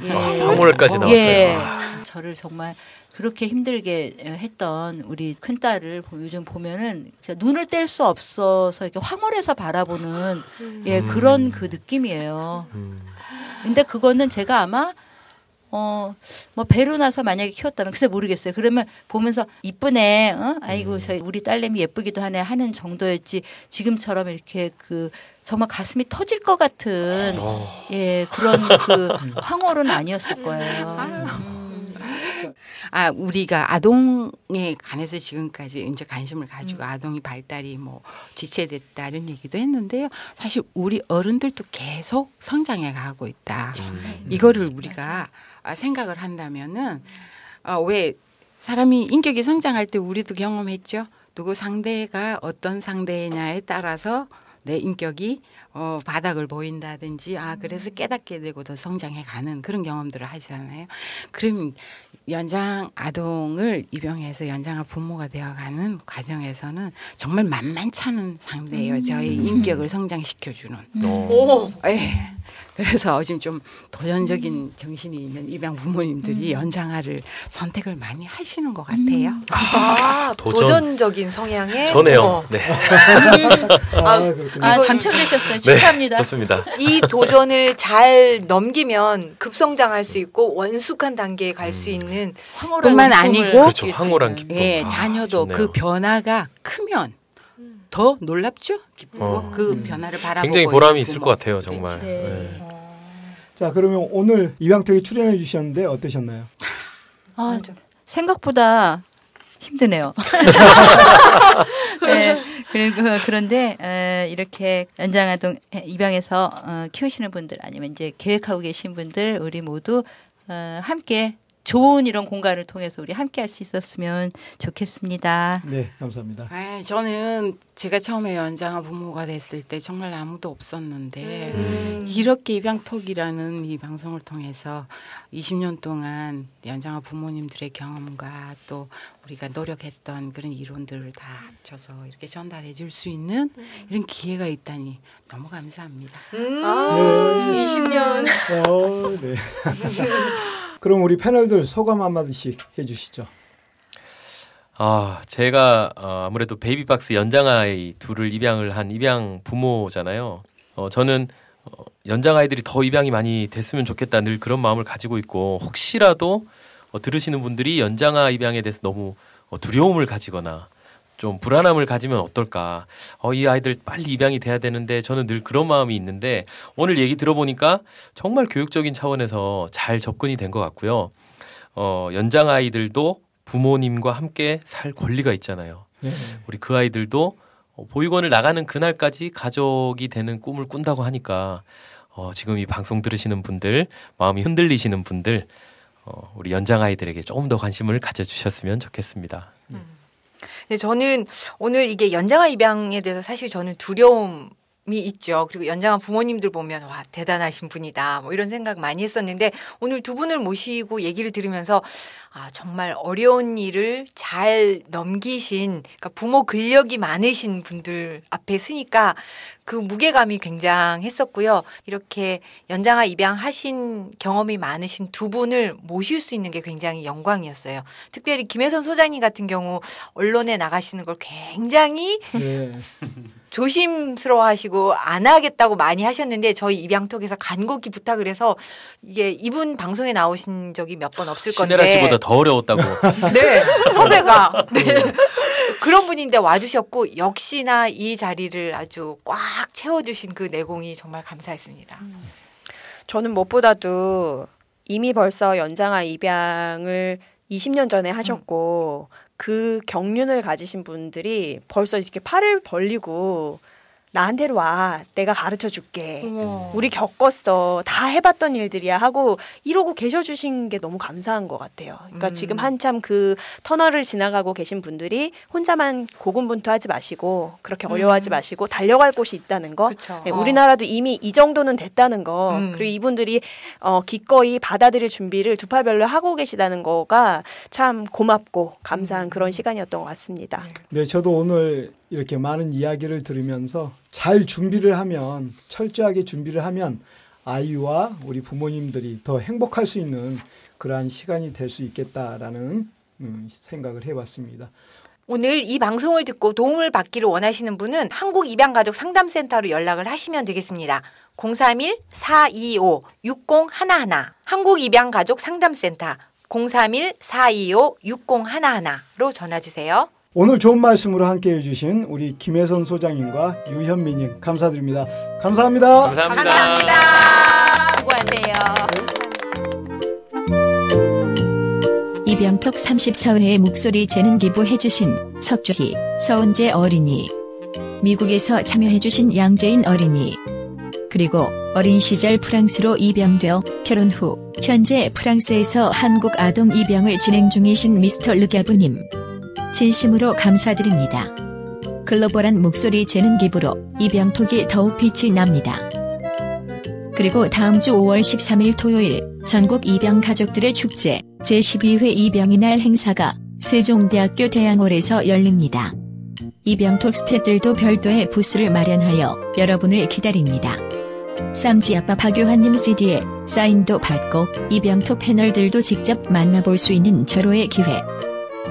황홀까지 나왔어요. 저를 정말 그렇게 힘들게 했던 우리 큰딸을 요즘 보면은 눈을 뗄 수 없어서 이렇게 황홀해서 바라보는 그런 그 느낌이에요. 근데 그거는 제가 아마 뭐 배로 나서 만약에 키웠다면 글쎄 모르겠어요. 그러면 보면서 이쁘네, 아이고 저희 우리 딸내미 예쁘기도 하네 하는 정도였지 지금처럼 이렇게 그 정말 가슴이 터질 것 같은 그런 그 황홀은 아니었을 거예요. 우리가 아동에 관해서 지금까지 이제 관심을 가지고 아동이 발달이 뭐 지체됐다 이런 얘기도 했는데요. 사실 우리 어른들도 계속 성장해 가고 있다. 이거를 우리가 생각을 한다면은 왜 사람이 인격이 성장할 때 우리도 경험했죠. 누구 상대가 어떤 상대냐에 따라서 내 인격이 바닥을 보인다든지 그래서 깨닫게 되고 더 성장해 가는 그런 경험들을 하잖아요. 그럼 연장 아동을 입양해서 연장아 부모가 되어가는 과정에서는 정말 만만찮은 상대예요. 저희 인격을 성장시켜주는. 그래서 지금 좀 도전적인 정신이 있는 입양 부모님들이 연장아를 선택을 많이 하시는 것 같아요. 도전적인 성향의 저네요. 네. 당첨되셨어요. 축하합니다. 네, 좋습니다. 이 도전을 잘 넘기면 급성장할 수 있고 원숙한 단계에 갈 수 있는 뿐만 아니고 그렇죠. 황홀한 기쁨. 자녀도 좋네요. 그 변화가 크면 더 놀랍죠. 기쁘고 그 변화를 바라보고 굉장히 보람이 있을 것 같아요. 정말. 자, 그러면 오늘 입양톡에 출연해 주셨는데 어떠셨나요? 생각보다 힘드네요. 그런데 이렇게 연장아동 입양해서 키우시는 분들 아니면 이제 계획하고 계신 분들 우리 모두 함께 좋은 이런 공간을 통해서 우리 함께 할 수 있었으면 좋겠습니다. 네, 감사합니다. 저는 제가 처음에 연장아 부모가 됐을 때 정말 아무도 없었는데 이렇게 입양톡이라는 이 방송을 통해서 20년 동안 연장아 부모님들의 경험과 또 우리가 노력했던 그런 이론들을 다 합쳐서 이렇게 전달해 줄 수 있는 이런 기회가 있다니 너무 감사합니다. 20년. 네. 그럼 우리 패널들 소감 한마디씩 해주시죠. 제가 아무래도 베이비박스 연장아이 둘을 입양을 한 입양 부모잖아요. 저는 연장아이들이 더 입양이 많이 됐으면 좋겠다 늘 그런 마음을 가지고 있고 혹시라도 들으시는 분들이 연장아 입양에 대해서 너무 두려움을 가지거나 좀 불안함을 가지면 어떨까. 이 아이들 빨리 입양이 돼야 되는데 저는 늘 그런 마음이 있는데 오늘 얘기 들어보니까 정말 교육적인 차원에서 잘 접근이 된 것 같고요. 연장 아이들도 부모님과 함께 살 권리가 있잖아요. 우리 그 아이들도 보육원을 나가는 그날까지 가족이 되는 꿈을 꾼다고 하니까 지금 이 방송 들으시는 분들, 마음이 흔들리시는 분들 우리 연장 아이들에게 조금 더 관심을 가져주셨으면 좋겠습니다. 네, 저는 오늘 이게 연장아 입양에 대해서 사실 저는 두려움이 있죠. 그리고 연장아 부모님들 보면 와 대단하신 분이다 뭐 이런 생각 많이 했었는데 오늘 두 분을 모시고 얘기를 들으면서 정말 어려운 일을 잘 넘기신 그러니까 부모 근력이 많으신 분들 앞에 서니까 그 무게감이 굉장했었고요. 이렇게 연장아 입양하신 경험이 많으신 두 분을 모실 수 있는 게 굉장히 영광이었어요. 특별히 김혜선 소장님 같은 경우 언론에 나가시는 걸 굉장히 조심스러워하시고 안 하겠다고 많이 하셨는데 저희 입양톡에서 간곡히 부탁을 해서 이게 이분 방송에 나오신 적이 몇 번 없을 건데 신혜라 씨보다 더 어려웠다고. 네, 섭외가 그런 분인데 와주셨고 역시나 이 자리를 아주 꽉 채워주신 그 내공이 정말 감사했습니다. 저는 무엇보다도 이미 벌써 연장아 입양을 20년 전에 하셨고 그 경륜을 가지신 분들이 벌써 이렇게 팔을 벌리고 나한테로 와. 내가 가르쳐 줄게. 우리 겪었어. 다 해봤던 일들이야 하고 이러고 계셔주신 게 너무 감사한 것 같아요. 그러니까 지금 한참 그 터널을 지나가고 계신 분들이 혼자만 고군분투하지 마시고 그렇게 어려워하지 마시고 달려갈 곳이 있다는 거. 네, 우리나라도 이미 이 정도는 됐다는 거. 그리고 이분들이 기꺼이 받아들일 준비를 두 팔별로 하고 계시다는 거가 참 고맙고 감사한 그런 시간이었던 것 같습니다. 네, 저도 오늘 이렇게 많은 이야기를 들으면서 잘 준비를 하면, 철저하게 준비를 하면 아이와 우리 부모님들이 더 행복할 수 있는 그러한 시간이 될 수 있겠다라는 생각을 해봤습니다. 오늘 이 방송을 듣고 도움을 받기를 원하시는 분은 한국입양가족 상담센터로 연락을 하시면 되겠습니다. 031-425-6011 한국입양가족 상담센터 031-425-6011로 전화주세요. 오늘 좋은 말씀으로 함께해 주신 우리 김혜선 소장님과 유현미님 감사드립니다. 감사합니다. 감사합니다. 수고하세요. 입양톡 34회의 목소리 재능 기부해주신 석주희, 서은재 어린이, 미국에서 참여해주신 양재인 어린이, 그리고 어린 시절 프랑스로 입양되어 결혼 후 현재 프랑스에서 한국 아동 입양을 진행 중이신 미스터 르갸브님, 진심으로 감사드립니다. 글로벌한 목소리 재능 기부로 입양톡이 더욱 빛이 납니다. 그리고 다음 주 5월 13일 토요일 전국 입양 가족들의 축제 제12회 입양의 날 행사가 세종대학교 대양홀에서 열립니다. 입양톡 스태프들도 별도의 부스를 마련하여 여러분을 기다립니다. 쌈지아빠 박요한님 CD에 사인도 받고 입양톡 패널들도 직접 만나볼 수 있는 절호의 기회.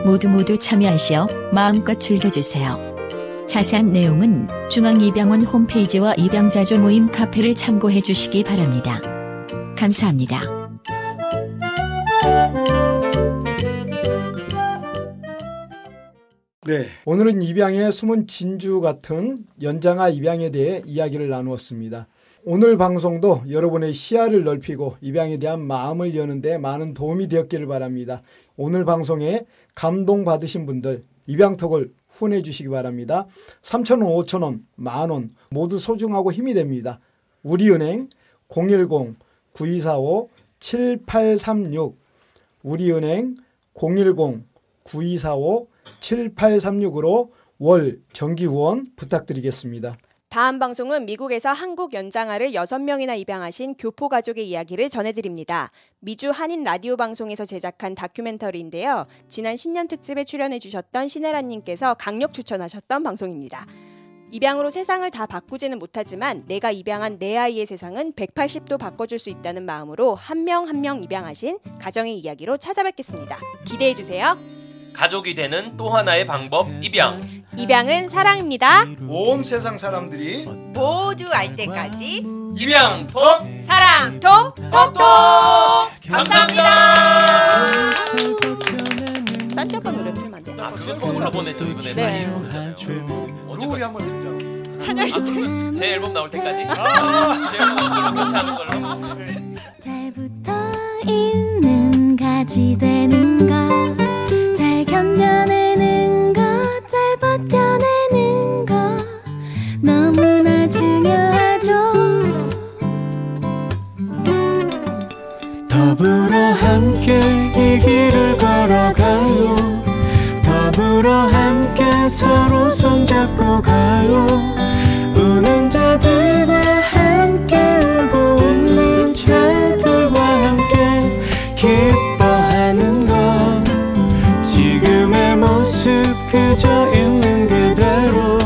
모두 참여하시어 마음껏 즐겨주세요. 자세한 내용은 중앙입양원 홈페이지와 입양자조 모임 카페를 참고해 주시기 바랍니다. 감사합니다. 네, 오늘은 입양의 숨은 진주 같은 연장아 입양에 대해 이야기를 나누었습니다. 오늘 방송도 여러분의 시야를 넓히고 입양에 대한 마음을 여는 데 많은 도움이 되었기를 바랍니다. 오늘 방송에 감동받으신 분들 입양톡을 후원해 주시기 바랍니다. 3,000원, 5,000원, 만원 모두 소중하고 힘이 됩니다. 우리은행 010-9245-7836 우리은행 010-9245-7836으로 월 정기 후원 부탁드리겠습니다. 다음 방송은 미국에서 한국 연장아를 6명이나 입양하신 교포가족의 이야기를 전해드립니다. 미주 한인 라디오 방송에서 제작한 다큐멘터리인데요. 지난 신년 특집에 출연해주셨던 신혜란님께서 강력 추천하셨던 방송입니다. 입양으로 세상을 다 바꾸지는 못하지만 내가 입양한 내 아이의 세상은 180도 바꿔줄 수 있다는 마음으로 한 명 한 명 입양하신 가정의 이야기로 찾아뵙겠습니다. 기대해주세요. 가족이 되는 또 하나의 방법, 입양. 입양은 사랑입니다. 온 세상 사람들이 모두 알 때까지 입양톡 사랑톡 톡톡 감사합니다. 싼짜빠 노래 틀면 안 돼? 아, 그거 선물로 보냈죠 이번에. 네. 우리 한번 들자. 앞으로는 제 앨범 나올 때까지 제 앨범 걸로 같이 하는 걸로. 잘 붙어 있는 가지 되는 거, 잘 견뎌내는 거, 잘 버텨내는 거 너무나 중요하죠. 더불어 함께 이 길을 걸어가요. 더불어 함께 서로 손잡고 가요. 우는 자들과 함께 울고 웃는 자들과 함께 기뻐하는 것, 지금의 모습 그저 있는 그대로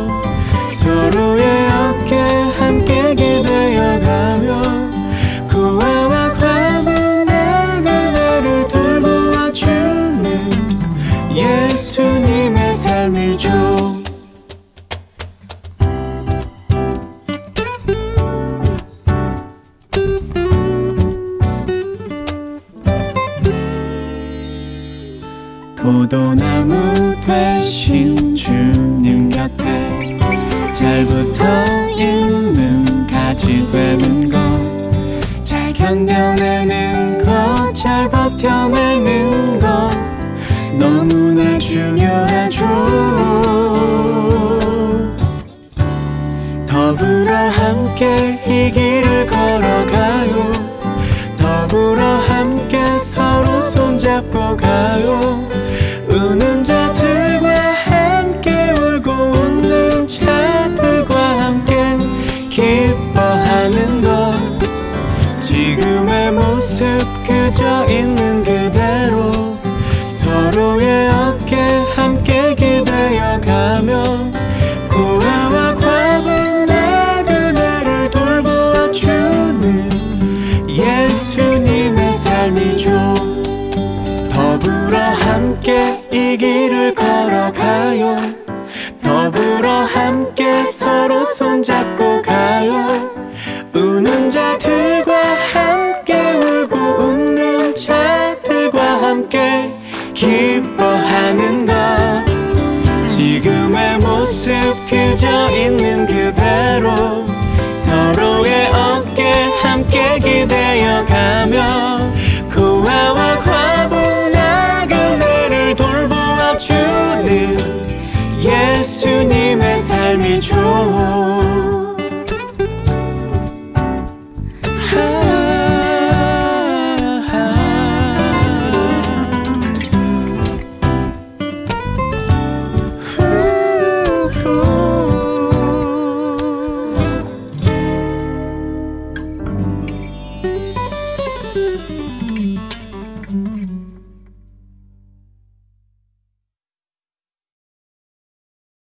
서로의 어깨 함께 기대어가며 구애와 과분한 그대를 돌보아주는 예수님의 삶이죠. 포도나무 대신 주님 곁에 잘 붙어 있는 가지 되는 것, 잘 견뎌내는 것, 잘 버텨내는 것 너무나 중요하죠. 함께 이 길을 걸어가요. 더불어 함께 서로 손잡고 가요. 우는 자들과 함께 울고 웃는 자들과 함께 기뻐하는 것. 지금의 모습 그저 있는 그대로 서로의 어깨 함께 기대어가며 고아와 과부나 그대를 돌보아주는 예수님의 삶이죠. 더불어 함께 이 길을 걸어가요. 더불어 함께 서로 손잡고 가요. 우는 자들과 함께 울고 웃는 자들과 함께 기뻐하는 것. 지금의 모습 그저 있는 그